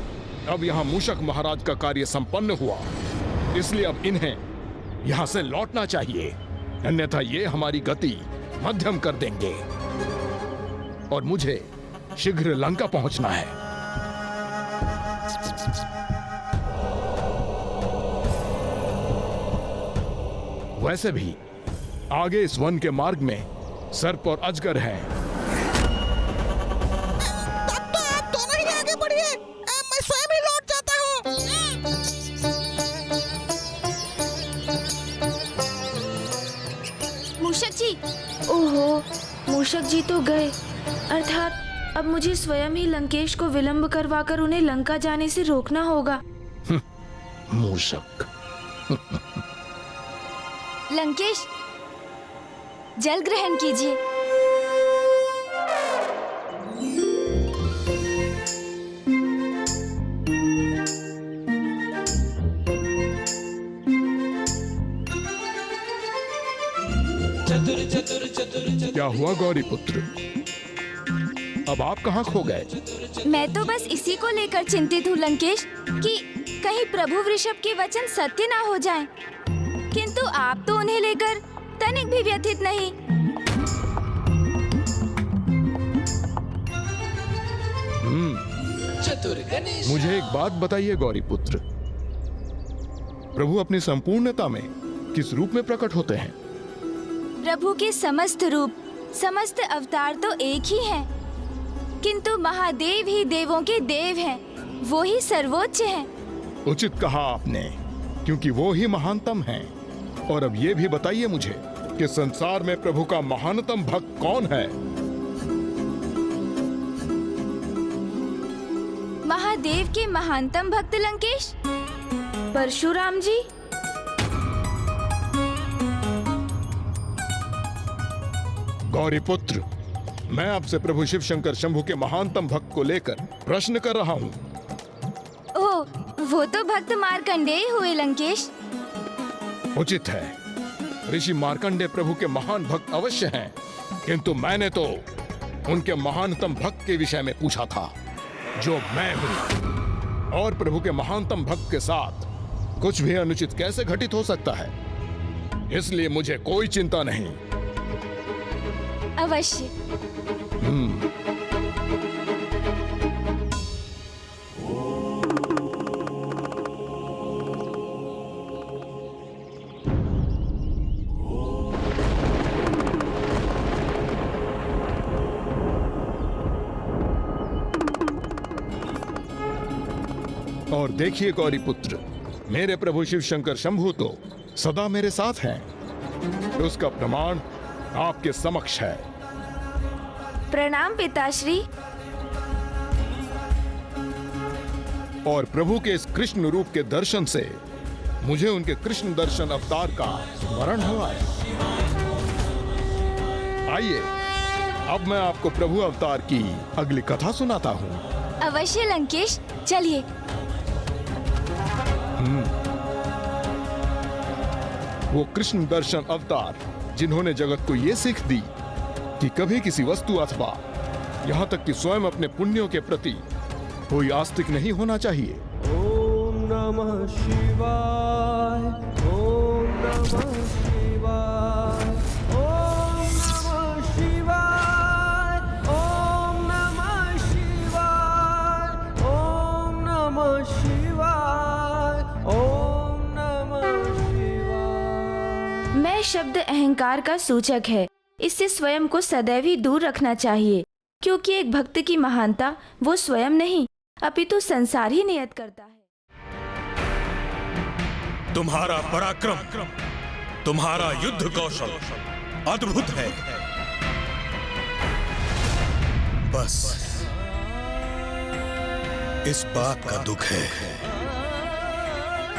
अब यहाँ मूषक महाराज का कार्य संपन्न हुआ, इसलिए अब इन्हें यहाँ से लौटना चाहिए, अन्यथा ये हमारी गति मध्यम कर देंगे और मुझे शीघ्र लंका पहुंचना है। वैसे भी आगे इस वन के मार्ग में सर्प और अजगर हैं। तब तो आप दोनों ही आगे बढ़िए, मैं स्वयं ही लौट जाता हूँ। मूषक जी, ओहो, मूषक जी तो गए, अर्थात अब मुझे स्वयं ही लंकेश को विलंब करवाकर उन्हें लंका जाने से रोकना होगा। मूषक। लंकेश, जल ग्रहण कीजिए। क्या हुआ गौरी पुत्र, अब आप कहाँ खो गए? मैं तो बस इसी को लेकर चिंतित हूँ लंकेश, कि कहीं प्रभु वृषभ के वचन सत्य ना हो जाएं। किंतु आप तो उन्हें लेकर तनिक भी व्यथित नहीं। मुझे एक बात बताइए गौरी पुत्र, प्रभु अपनी संपूर्णता में किस रूप में प्रकट होते हैं? प्रभु के समस्त रूप, समस्त अवतार तो एक ही हैं, किंतु महादेव ही देवों के देव हैं। वो ही सर्वोच्च हैं। उचित कहा आपने, क्योंकि वो ही महानतम हैं। और अब ये भी बताइए मुझे कि संसार में प्रभु का महानतम भक्त कौन है? महादेव के महानतम भक्त लंकेश, परशुराम जी। गौरी पुत्र, मैं आपसे प्रभु शिव शंकर शंभु के महानतम भक्त को लेकर प्रश्न कर रहा हूँ। ओह, वो तो भक्त मार्कंडेय हुए लंकेश। उचित है, ऋषि मार्कंडेय प्रभु के महान भक्त अवश्य हैं, किंतु मैंने तो उनके महानतम भक्त के विषय में पूछा था, जो मैं हूँ। और प्रभु के महानतम भक्त के साथ कुछ भी अनुचित कैसे घटित हो सकता है? इसलिए मुझे कोई चिंता नहीं। अवश्य। और देखिए गौरी पुत्र, मेरे प्रभु शिव शंकर शंभु तो सदा मेरे साथ हैं। उसका प्रमाण आपके समक्ष है। प्रणाम पिताश्री। और प्रभु के इस कृष्ण रूप के दर्शन से मुझे उनके कृष्ण दर्शन अवतार का स्मरण हुआ है। आइए, अब मैं आपको प्रभु अवतार की अगली कथा सुनाता हूँ। अवश्य लंकेश, चलिए। वो कृष्ण दर्शन अवतार जिन्होंने जगत को ये सीख दी कि कभी किसी वस्तु अथवा यहाँ तक कि स्वयं अपने पुण्यों के प्रति कोई आस्तिक नहीं होना चाहिए। ओम नमः शिवाय, ओम नमः शिवाय, ओम नमः शिवाय, ओम नमः शिवाय, ओम नमः शिवाय, ओम नमः शिवाय। मैं शब्द अहंकार का सूचक है, इससे स्वयं को सदैव ही दूर रखना चाहिए, क्योंकि एक भक्त की महानता वो स्वयं नहीं अपितु संसार ही नियत करता है। तुम्हारा पराक्रम, तुम्हारा युद्ध कौशल अद्भुत है। बस इस बात का दुख है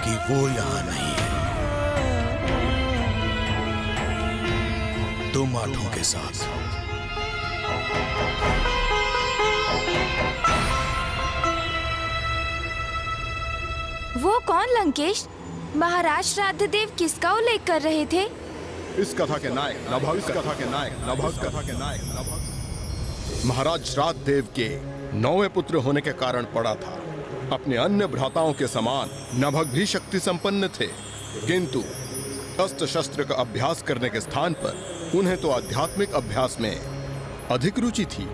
कि वो यहां नहीं है। तुम आठों के साथ। वो कौन लंकेश? महाराज श्राद्धदेव किसका उल्लेख कर रहे थे? इस कथा के नायक नभग, इस कथा के नायक नभग, कथा के नायक नभग महाराज श्राद्धदेव के 9वें पुत्र होने के कारण पड़ा था। अपने अन्य भ्राताओं के समान नभग भी शक्ति संपन्न थे, किंतु अस्त्र शस्त्र का अभ्यास करने के स्थान पर उन्हें तो आध्यात्मिक अभ्यास में अधिक रुचि थी।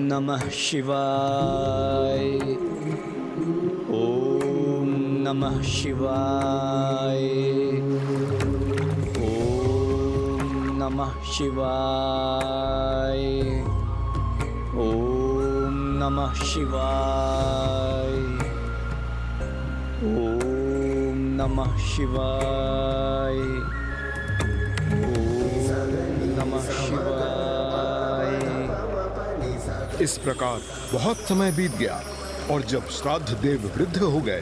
नमः शिवाय, ओम नमः शिवाय, ओम नमः शिवाय, ओम नमः शिवाय, ओम नमः शिवाय, ओम नमः शिवाय। इस प्रकार बहुत समय बीत गया और जब श्राद्ध देव वृद्ध हो गए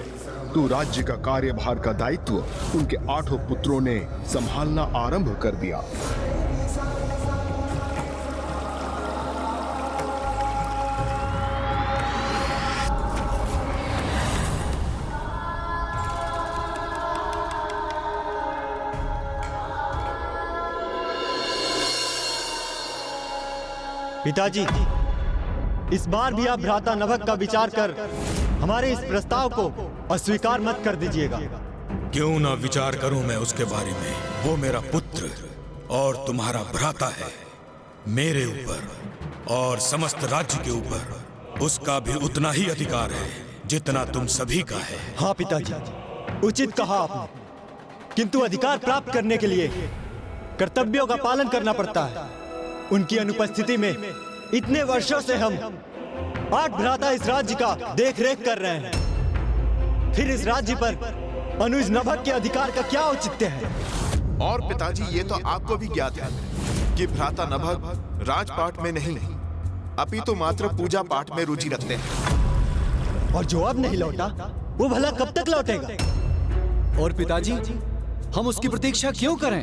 तो राज्य का कार्यभार का दायित्व उनके 8 पुत्रों ने संभालना आरंभ कर दिया। पिताजी, इस बार भी आप भ्राता नभग का विचार कर हमारे इस प्रस्ताव को अस्वीकार मत कर दीजिएगा। क्यों ना विचार करूं मैं उसके बारे में। वो मेरा पुत्र और तुम्हारा भ्राता है। मेरे ऊपर और समस्त राज्य के ऊपर उसका भी उतना ही अधिकार है जितना तुम सभी का है। हाँ पिताजी, उचित कहा आपने, किंतु अधिकार प्राप्त करने के लिए कर्तव्यों का पालन करना पड़ता है। उनकी अनुपस्थिति में इतने वर्षों से हम 8 भ्राता इस राज्य का देख रेख कर रहे हैं, फिर इस राज्य पर अनुज नभग के अधिकार का क्या औचित्य है? और पिताजी, ये तो आपको भी ज्ञात है कि भ्राता नभग राजपाट में नहीं अपितु मात्र पूजा पाठ में रुचि रखते हैं। और जो अब नहीं लौटा वो भला कब तक लौटेगा? और पिताजी, हम उसकी प्रतीक्षा क्यों करें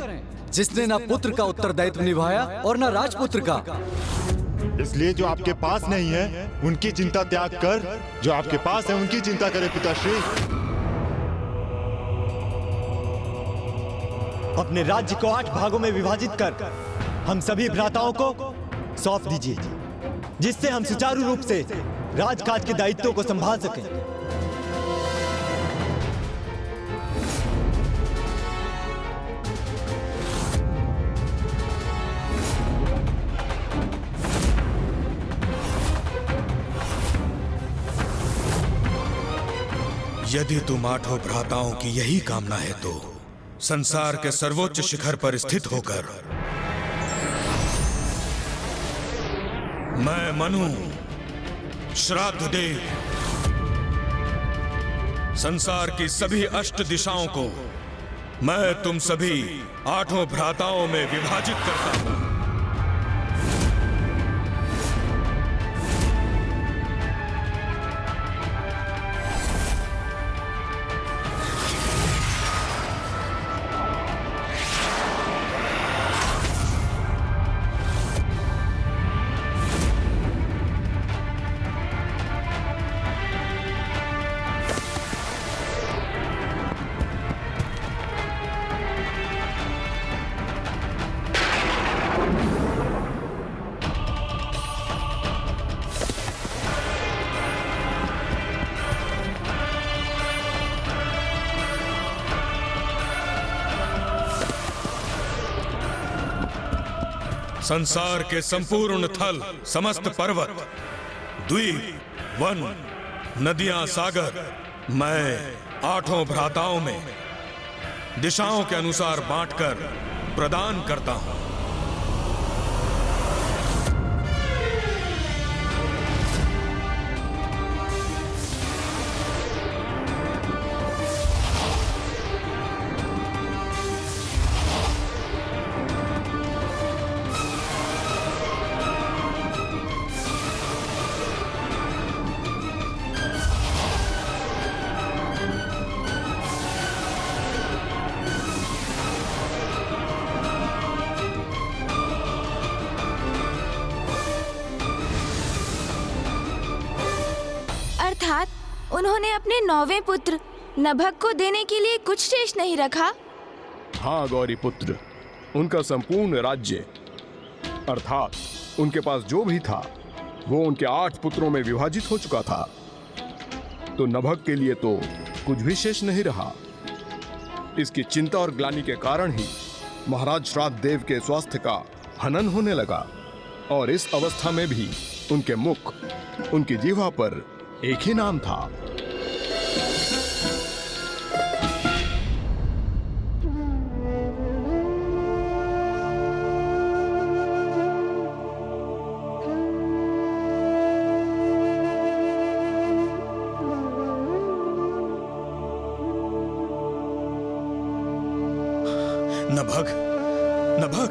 जिसने ना पुत्र का उत्तरदायित्व निभाया और ना राजपुत्र का? इसलिए जो आपके पास नहीं है उनकी चिंता त्याग कर जो आपके पास है उनकी चिंता करे पिताश्री। अपने राज्य को 8 भागों में विभाजित कर हम सभी भ्राताओं को सौंप दीजिए, जिससे हम सुचारू रूप से राजकाज के दायित्वों को संभाल सकें। यदि तुम 8 भ्राताओं की यही कामना है तो संसार के सर्वोच्च शिखर पर स्थित होकर मैं मनु श्राद्ध देव संसार की सभी 8 दिशाओं को मैं तुम सभी 8 भ्राताओं में विभाजित करता हूं। संसार के संपूर्ण थल, समस्त पर्वत, द्वीप, वन, नदियां, सागर मैं 8 भ्राताओं में दिशाओं के अनुसार बांटकर प्रदान करता हूं। अर्थात उन्होंने अपने 9वें पुत्र नभग को देने के लिए कुछ शेष नहीं रखा। हाँ गौरी पुत्र, उनका संपूर्ण राज्य अर्थात उनके पास जो भी था वो उनके 8 पुत्रों में विभाजित हो चुका था, तो नभग के लिए तो कुछ भी शेष नहीं रहा। इसकी चिंता और ग्लानि के कारण ही महाराज श्राद्ध देव के स्वास्थ्य का हनन होने लगा, और इस अवस्था में भी उनके मुख, उनकी जीवा पर एक ही नाम था। नभग, नभग,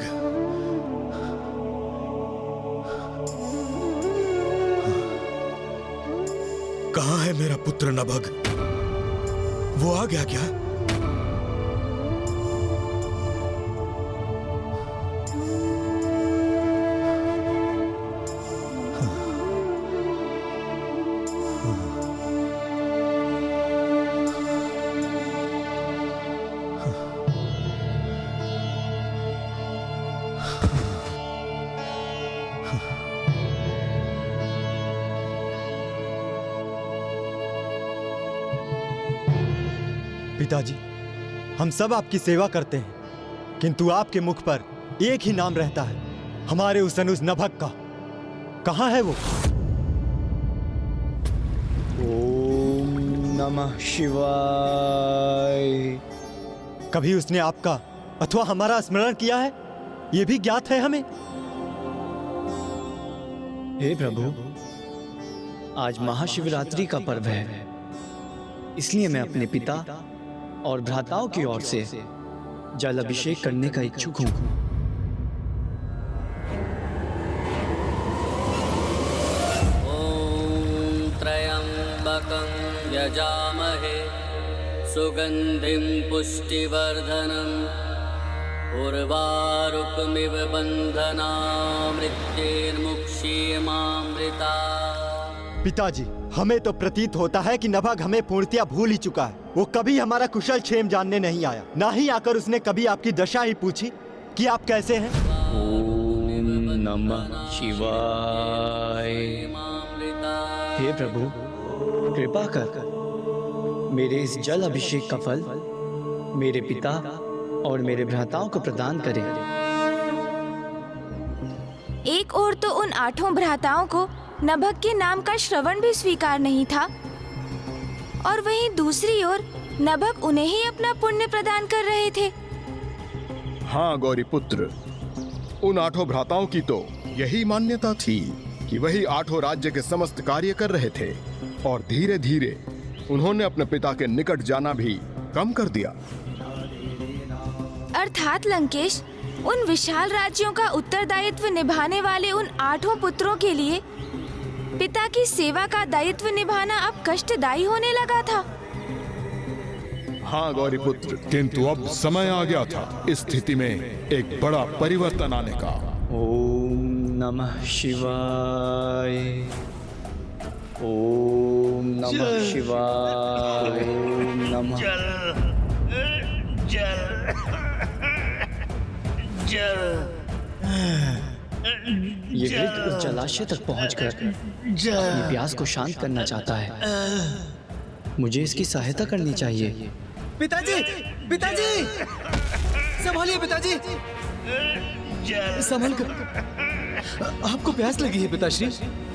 कहाँ है मेरा पुत्र नभग? वो आ गया क्या? पिताजी, हम सब आपकी सेवा करते हैं, किंतु आपके मुख पर एक ही नाम रहता है, हमारे उस अनुज नभग का। कहाँ है वो? ओम नमः शिवाय। कभी उसने आपका अथवा हमारा स्मरण किया है, ये भी ज्ञात है हमें। हे प्रभु, आज महाशिवरात्रि का पर्व है, इसलिए मैं अपने पिता और भ्राताओं की ओर से जल अभिषेक करने का इच्छुक हूँ। ॐ त्र्यम्बकं यजामहे सुगन्धिं पुष्टिवर्धनम् उर्वारुकमिव बन्धनान् मृत्युर्मुक्षीयमामृता। पिताजी, हमें तो प्रतीत होता है कि नभग हमें पूर्णतया भूल ही चुका है। वो कभी हमारा कुशल क्षेम जानने नहीं आया, ना ही आकर उसने कभी आपकी दशा ही पूछी कि आप कैसे हैं। ओम नमः शिवाय। हे प्रभु, कृपा कर मेरे इस जल अभिषेक का फल मेरे पिता और मेरे भ्राताओं को प्रदान करें। एक ओर तो उन 8 भ्राताओं को नभग के नाम का श्रवण भी स्वीकार नहीं था, और वहीं दूसरी ओर नभग उन्हें ही अपना पुण्य प्रदान कर रहे थे। हाँ गौरी पुत्र, उन 8 भ्राताओं की तो यही मान्यता थी कि वही 8 राज्य के समस्त कार्य कर रहे थे, और धीरे धीरे उन्होंने अपने पिता के निकट जाना भी कम कर दिया। अर्थात लंकेश, उन विशाल राज्यों का उत्तरदायित्व निभाने वाले उन 8 पुत्रों के लिए पिता की सेवा का दायित्व निभाना अब कष्टदायी होने लगा था। हाँ गौरी पुत्र, किंतु अब समय आ गया था इस स्थिति में एक बड़ा परिवर्तन आने का। ओम नमः शिवाय। ओम नमः शिवाय। ओम नमः। ये वृद्ध उस जलाशय तक पहुंचकर अपनी प्यास को शांत करना चाहता है। मुझे इसकी सहायता करनी चाहिए। पिताजी, पिताजी, संभालिए पिताजी, संभल कर। आपको प्यास लगी है पिताश्री,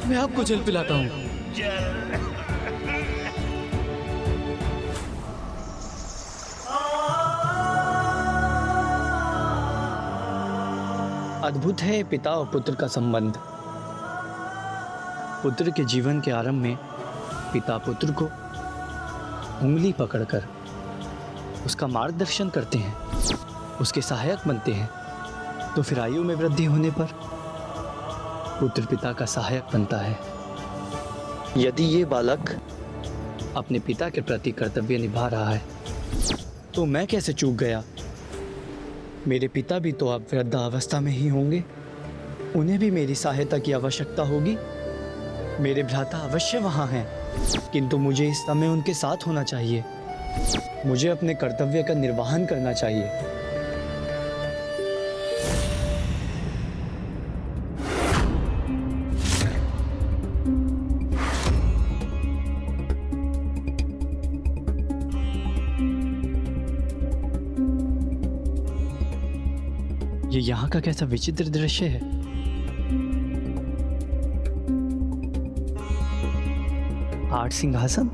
मैं आपको जल पिलाता हूँ। अद्भुत है पिता और पुत्र का संबंध। पुत्र के जीवन के आरंभ में पिता पुत्र को उंगली पकड़कर उसका मार्गदर्शन करते हैं, उसके सहायक बनते हैं, तो फिर आयु में वृद्धि होने पर पुत्र पिता का सहायक बनता है। यदि ये बालक अपने पिता के प्रति कर्तव्य निभा रहा है, तो मैं कैसे चूक गया? मेरे पिता भी तो अब वृद्धावस्था में ही होंगे, उन्हें भी मेरी सहायता की आवश्यकता होगी। मेरे भ्राता अवश्य वहाँ हैं, किंतु मुझे इस समय उनके साथ होना चाहिए। मुझे अपने कर्तव्य का निर्वहन करना चाहिए। ये यहाँ का कैसा विचित्र दृश्य है। आठ सिंहासन,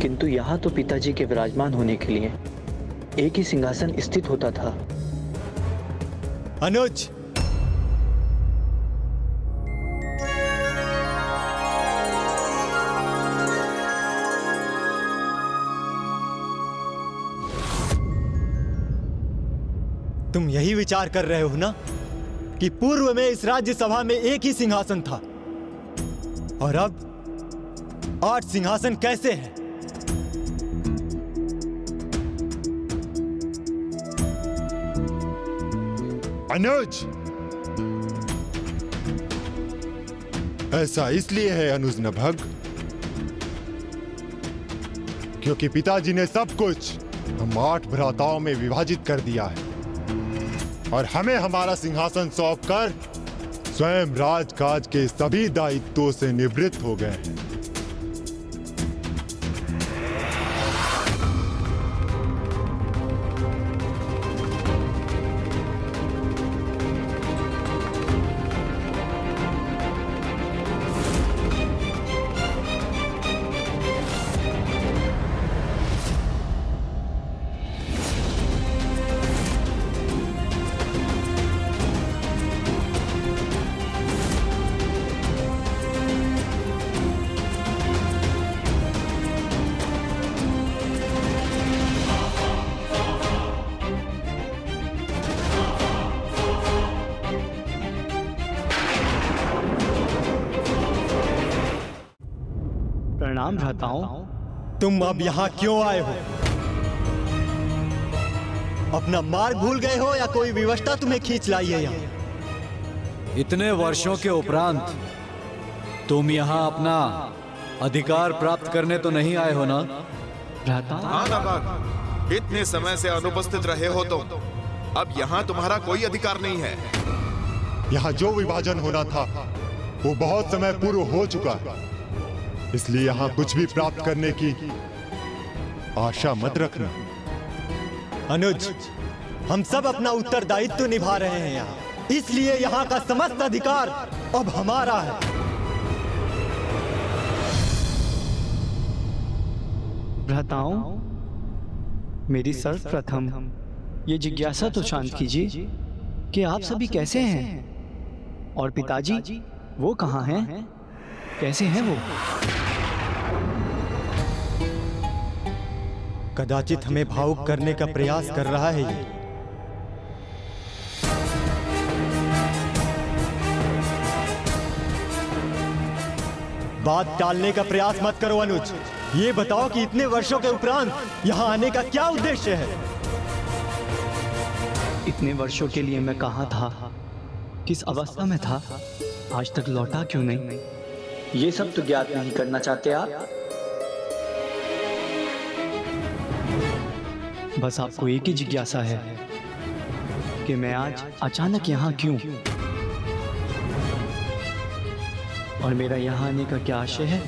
किंतु यहाँ तो पिताजी के विराजमान होने के लिए एक ही सिंहासन स्थित होता था। अनुज, तुम यही विचार कर रहे हो ना कि पूर्व में इस राज्यसभा में एक ही सिंहासन था और अब 8 सिंहासन कैसे हैं? अनुज, ऐसा इसलिए है अनुज नभग क्योंकि पिताजी ने सब कुछ हम 8 भ्राताओं में विभाजित कर दिया है और हमें हमारा सिंहासन सौंपकर स्वयं राजकाज के सभी दायित्वों से निवृत्त हो गए हैं। प्रणाम भ्राताओं। तुम अब यहाँ क्यों आए हो? अपना मार्ग भूल गए हो या कोई विवशता तुम्हें खींच लाई है यहाँ? इतने वर्षों के उपरांत तुम यहाँ अपना अधिकार प्राप्त करने तो नहीं आए हो ना? हाँ नाभाग, इतने समय से अनुपस्थित रहे हो तो अब यहाँ तुम्हारा कोई अधिकार नहीं है। यहाँ जो विभाजन होना था वो बहुत समय पूर्व हो चुका है, इसलिए यहाँ कुछ भी प्राप्त करने की आशा मत रखना। अनुज, हम सब अपना उत्तरदायित्व निभा रहे हैं यहाँ, इसलिए यहाँ का समस्त अधिकार अब हमारा है। भ्राताओं, मेरी सर्वप्रथम ये जिज्ञासा तो शांत कीजिए कि आप सभी कैसे हैं और पिताजी वो कहाँ हैं? कैसे हैं वो? कदाचित हमें भावुक करने का प्रयास कर रहा है ये। बात टालने का प्रयास मत करो अनुज। ये बताओ कि इतने वर्षों के उपरांत यहाँ आने का क्या उद्देश्य है? इतने वर्षों के लिए मैं कहाँ था, किस अवस्था में था, आज तक लौटा क्यों नहीं? ये सब तो ज्ञात नहीं करना चाहते आप? बस आपको एक ही जिज्ञासा है कि मैं आज अचानक यहाँ क्यों और मेरा यहाँ आने का क्या आशय है?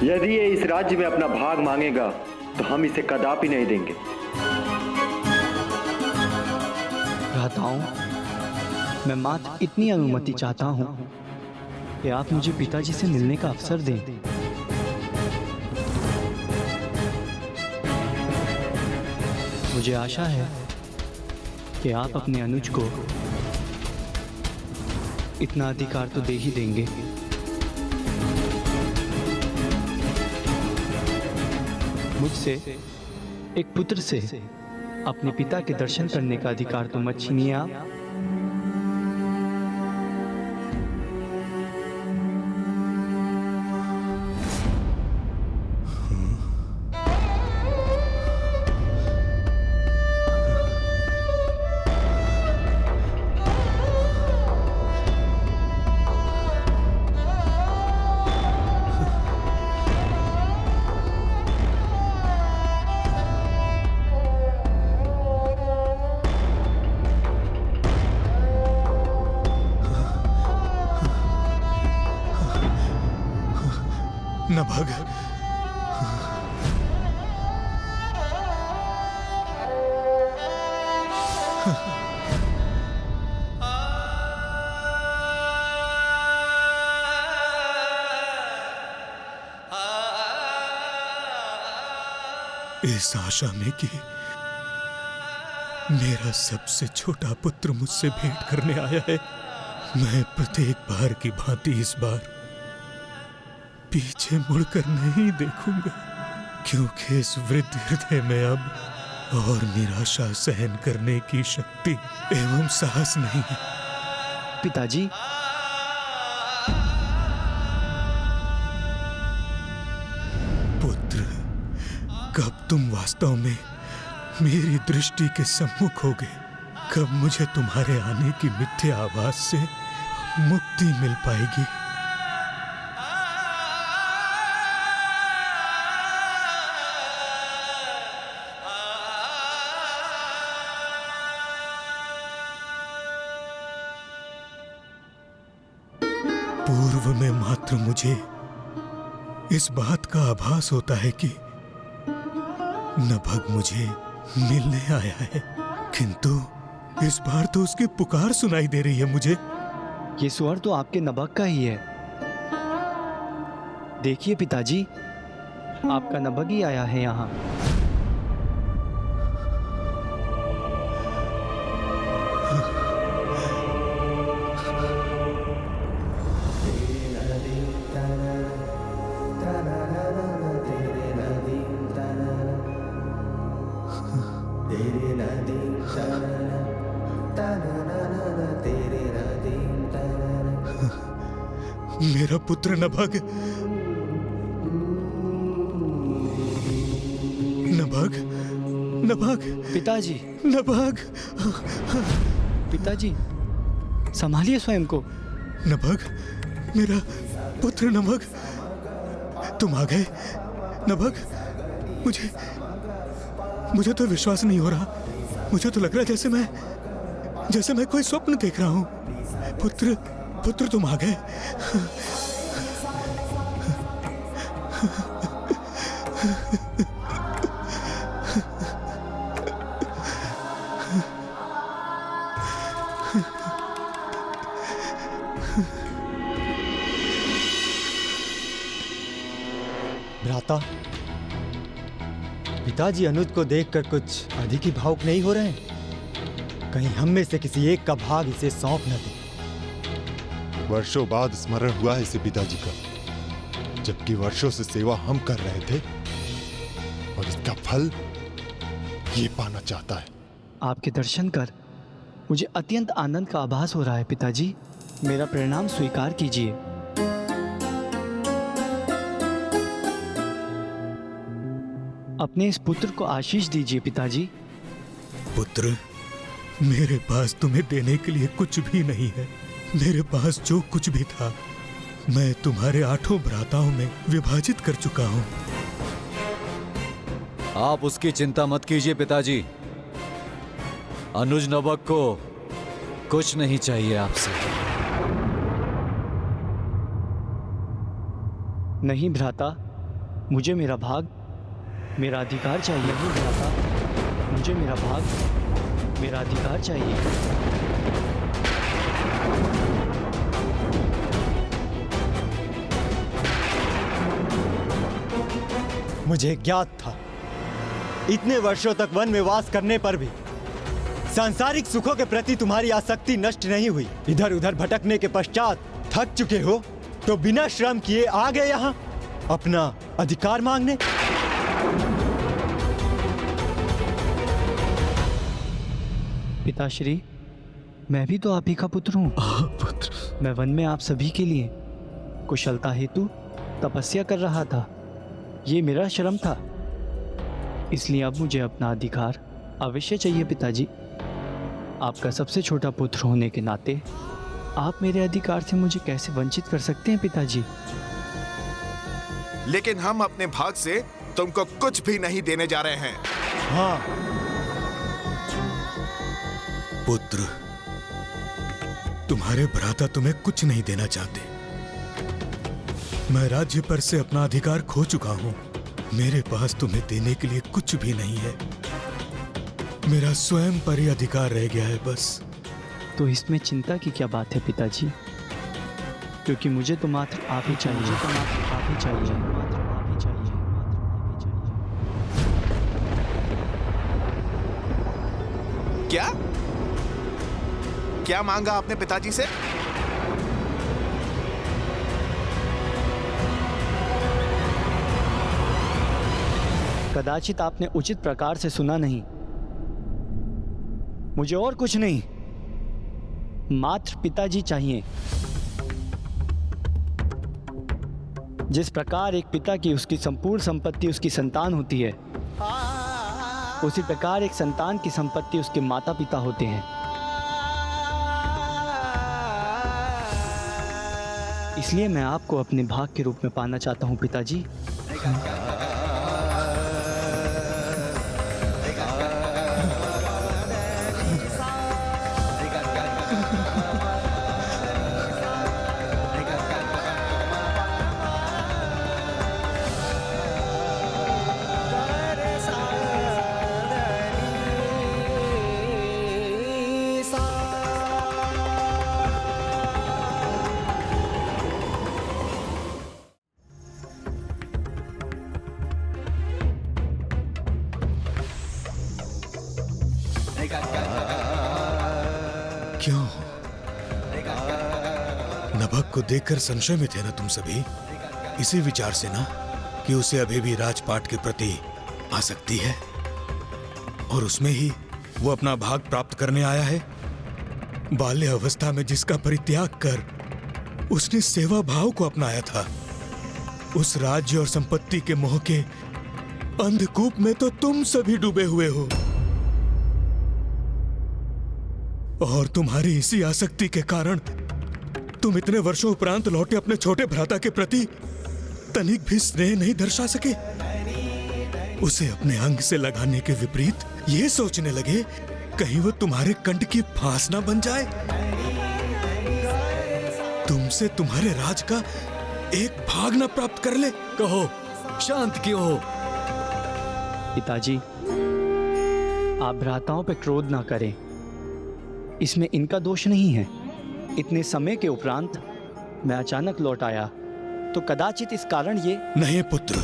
यदि ये इस राज्य में अपना भाग मांगेगा तो हम इसे कदापि नहीं देंगे। भ्राताओं, मैं मात्र इतनी अनुमति चाहता हूँ कि आप मुझे पिताजी से मिलने का अवसर दें। मुझे आशा है कि आप अपने अनुज को इतना अधिकार तो दे ही देंगे। मुझसे, एक पुत्र से अपने पिता के दर्शन करने का अधिकार तो मत छीनिए आप। नभग, इस आशा में कि मेरा सबसे छोटा पुत्र मुझसे भेंट करने आया है, मैं प्रत्येक बार की भांति इस बार पीछे मुड़कर नहीं देखूंगा, क्योंकि इस वृद्ध हृदय में अब और निराशा सहन करने की शक्ति एवं साहस नहीं है। पिताजी, पुत्र, कब तुम वास्तव में मेरी दृष्टि के सम्मुख होगे? कब मुझे तुम्हारे आने की मिथ्या आवाज से मुक्ति मिल पाएगी? पूर्व में मात्र मुझे इस बात का आभास होता है कि नभग मुझे मिलने आया है, किंतु इस बार तो उसकी पुकार सुनाई दे रही है मुझे। ये स्वर तो आपके नभग का ही है। देखिए पिताजी, आपका नभग ही आया है यहाँ। मेरा पुत्र नभग, नभग, नभग, पिताजी, नभग, पिताजी, संभालिए स्वयं को। नभग, मेरा पुत्र नभग, तुम आ गए। नभग, मुझे तो विश्वास नहीं हो रहा। मुझे तो लग रहा है जैसे मैं कोई स्वप्न देख रहा हूँ। पुत्र तुम आ गए। भ्राता, पिताजी अनुज को देखकर कुछ अधिक ही भावुक नहीं हो रहे हैं? कहीं हम में से किसी एक का भाग इसे सौंप न दे। वर्षों बाद स्मरण हुआ है इसे पिताजी का, जबकि वर्षों से सेवा हम कर रहे थे, और इसका फल ये पाना चाहता है। आपके दर्शन कर मुझे अत्यंत आनंद का आभास हो रहा है पिताजी। मेरा परिणाम स्वीकार कीजिए। अपने इस पुत्र को आशीष दीजिए पिताजी। पुत्र, मेरे पास तुम्हें देने के लिए कुछ भी नहीं है। मेरे पास जो कुछ भी था मैं तुम्हारे 8 भ्राताओं में विभाजित कर चुका हूं। आप उसकी चिंता मत कीजिए पिताजी। अनुज नभग को कुछ नहीं चाहिए आपसे। नहीं भ्राता, मुझे मेरा भाग, मेरा अधिकार चाहिए। नहीं भ्राता, मुझे मेरा भाग, मेरा अधिकार चाहिए। मुझे ज्ञात था, इतने वर्षों तक वन में वास करने पर भी सांसारिक सुखों के प्रति तुम्हारी आसक्ति नष्ट नहीं हुई। इधर उधर भटकने के पश्चात थक चुके हो तो बिना श्रम किए आ गए यहाँ अपना अधिकार मांगने। पिताश्री, मैं भी तो आप ही का पुत्र हूँ। पुत्र, मैं वन में आप सभी के लिए कुशलता हेतु तपस्या कर रहा था। ये मेरा श्रम था, इसलिए अब मुझे अपना अधिकार अवश्य चाहिए पिताजी। आपका सबसे छोटा पुत्र होने के नाते आप मेरे अधिकार से मुझे कैसे वंचित कर सकते हैं पिताजी? लेकिन हम अपने भाग से तुमको कुछ भी नहीं देने जा रहे हैं। हाँ पुत्र, तुम्हारे भ्राता तुम्हें कुछ नहीं देना चाहते। मैं राज्य पर से अपना अधिकार खो चुका हूं। मेरे पास तुम्हें देने के लिए कुछ भी नहीं है। मेरा स्वयं पर ही अधिकार रह गया है बस। तो इसमें चिंता की क्या बात है पिताजी? क्योंकि मुझे तो मात्र आप ही चाहिए। मुझे तो मात्र आप ही चाहिए। मात्र आप ही चाहिए। क्या क्या मांगा आपने पिताजी से? कदाचित आपने उचित प्रकार से सुना नहीं। मुझे और कुछ नहीं, मात्र पिताजी चाहिए। जिस प्रकार एक पिता की उसकी संपूर्ण संपत्ति उसकी संतान होती है, उसी प्रकार एक संतान की संपत्ति उसके माता पिता होते हैं। इसलिए मैं आपको अपने भाग के रूप में पाना चाहता हूं पिताजी। क्यों? नभग को देखकर संशय में थे ना तुम सभी? इसी विचार से ना कि उसे अभी भी राजपाट के प्रति आसक्ति है और उसमें ही वो अपना भाग प्राप्त करने आया है। बाल्य अवस्था में जिसका परित्याग कर उसने सेवा भाव को अपनाया था, उस राज्य और संपत्ति के मोह के अंधकूप में तो तुम सभी डूबे हुए हो। और तुम्हारी इसी आसक्ति के कारण तुम इतने वर्षों उपरांत लौटे अपने छोटे भ्राता के प्रति तनिक भी स्नेह नहीं दर्शा सके। उसे अपने अंग से लगाने के विपरीत ये सोचने लगे कहीं वो तुम्हारे कंठ की फांस ना बन जाए, तुमसे तुम्हारे राज का एक भाग ना प्राप्त कर ले। कहो, शांत क्यों हो? पिताजी, आप भ्राताओं पे क्रोध ना करें। इसमें इनका दोष नहीं है। इतने समय के उपरांत मैं अचानक लौट आया तो कदाचित इस कारण ये। नहीं पुत्र,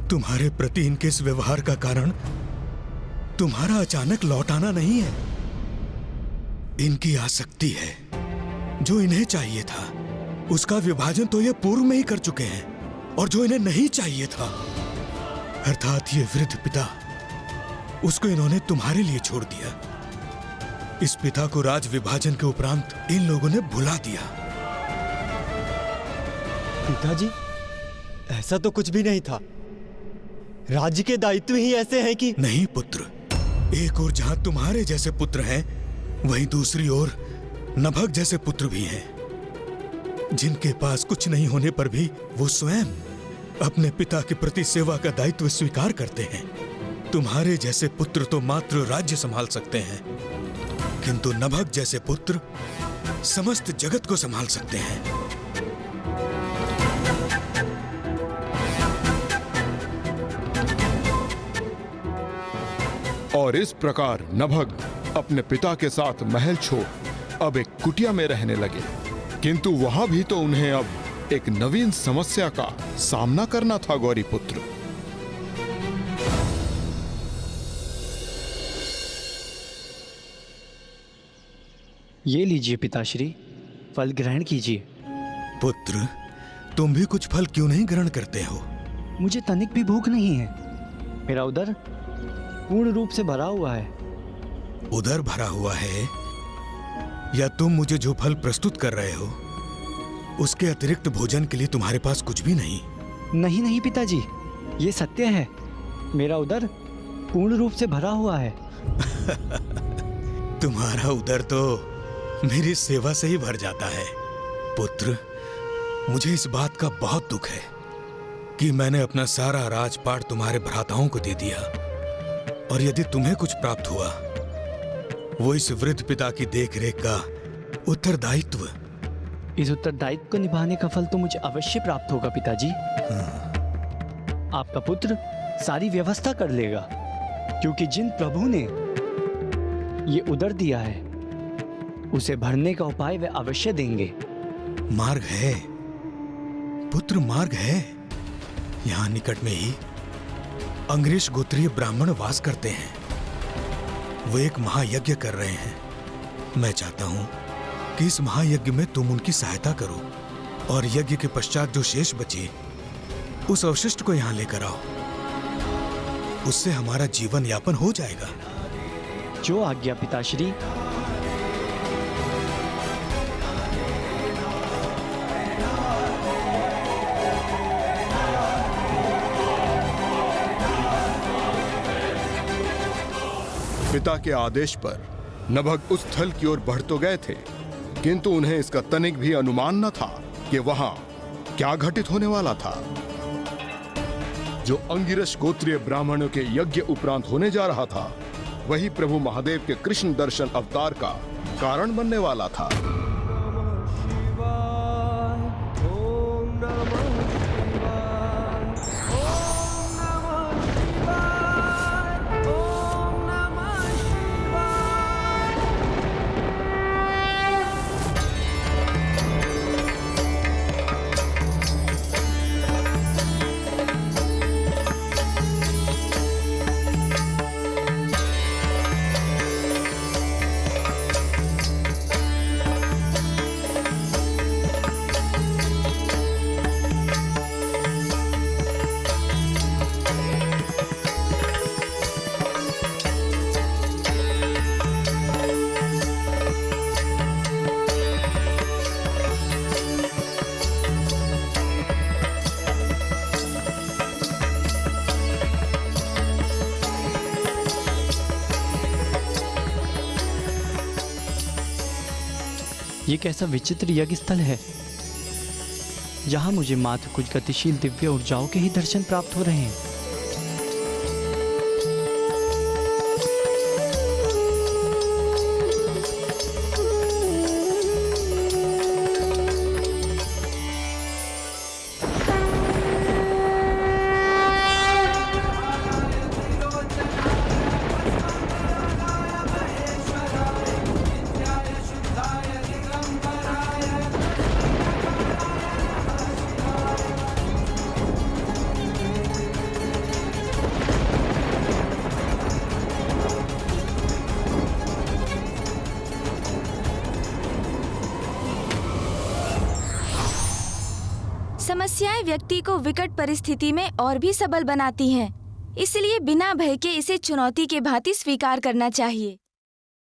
तुम्हारे प्रति इनके इस व्यवहार का कारण तुम्हारा अचानक लौट आना नहीं है। इनकी आसक्ति है। जो इन्हें चाहिए था उसका विभाजन तो ये पूर्व में ही कर चुके हैं, और जो इन्हें नहीं चाहिए था अर्थात ये वृद्ध पिता, उसको इन्होंने तुम्हारे लिए छोड़ दिया। इस पिता को राज विभाजन के उपरांत इन लोगों ने भुला दिया। पिताजी, ऐसा तो कुछ भी नहीं था। राज्य के दायित्व ही ऐसे हैं कि। नहीं पुत्र, एक ओर जहां तुम्हारे जैसे पुत्र हैं, वहीं दूसरी ओर नभग जैसे पुत्र भी हैं, जिनके पास कुछ नहीं होने पर भी वो स्वयं अपने पिता के प्रति सेवा का दायित्व स्वीकार करते हैं। तुम्हारे जैसे पुत्र तो मात्र राज्य संभाल सकते हैं, किंतु नभग जैसे पुत्र समस्त जगत को संभाल सकते हैं। और इस प्रकार नभग अपने पिता के साथ महल छोड़ अब एक कुटिया में रहने लगे, किंतु वहां भी तो उन्हें अब एक नवीन समस्या का सामना करना था। गौरी पुत्र, ये लीजिए पिताश्री, फल ग्रहण कीजिए। पुत्र, तुम भी कुछ फल क्यों नहीं ग्रहण करते हो? मुझे तनिक भी भूख नहीं है। मेरा उदर पूर्ण रूप से भरा हुआ है। उदर भरा हुआ है, या तुम मुझे जो फल प्रस्तुत कर रहे हो उसके अतिरिक्त भोजन के लिए तुम्हारे पास कुछ भी नहीं? नहीं नहीं पिताजी, ये सत्य है। मेरा उदर पूर्ण रूप से भरा हुआ है। तुम्हारा उदर तो मेरी सेवा से ही भर जाता है। पुत्र, मुझे इस बात का बहुत दुख है कि मैंने अपना सारा राजपाट तुम्हारे भ्राताओं को दे दिया, और यदि तुम्हें कुछ प्राप्त हुआ वो इस वृद्ध पिता की देखरेख का उत्तरदायित्व। इस उत्तरदायित्व को निभाने का फल तो मुझे अवश्य प्राप्त होगा पिताजी। आपका पुत्र सारी व्यवस्था कर लेगा, क्योंकि जिन प्रभु ने ये उदर दिया है उसे भरने का उपाय वे अवश्य देंगे। मार्ग है पुत्र, मार्ग है। यहां निकट में ही अंग्रेज गोत्रीय ब्राह्मण वास करते हैं। वो एक महायज्ञ कर रहे हैं। मैं चाहता हूं कि इस महायज्ञ में तुम उनकी सहायता करो, और यज्ञ के पश्चात जो शेष बचे उस अवशिष्ट को यहां लेकर आओ। उससे हमारा जीवन यापन हो जाएगा। जो आज्ञा पिताश्री। पिता के आदेश पर नभग उस स्थल की ओर बढ़ तो गए थे, किंतु उन्हें इसका तनिक भी अनुमान न था कि वहां क्या घटित होने वाला था। जो अंगिरस गोत्रीय ब्राह्मणों के यज्ञ उपरांत होने जा रहा था, वही प्रभु महादेव के कृष्ण दर्शन अवतार का कारण बनने वाला था। ये कैसा विचित्र यज्ञ स्थल है जहां मुझे मात्र कुछ गतिशील दिव्य ऊर्जाओं के ही दर्शन प्राप्त हो रहे हैं। समस्याएं व्यक्ति को विकट परिस्थिति में और भी सबल बनाती हैं, इसलिए बिना भय के इसे चुनौती के भांति स्वीकार करना चाहिए।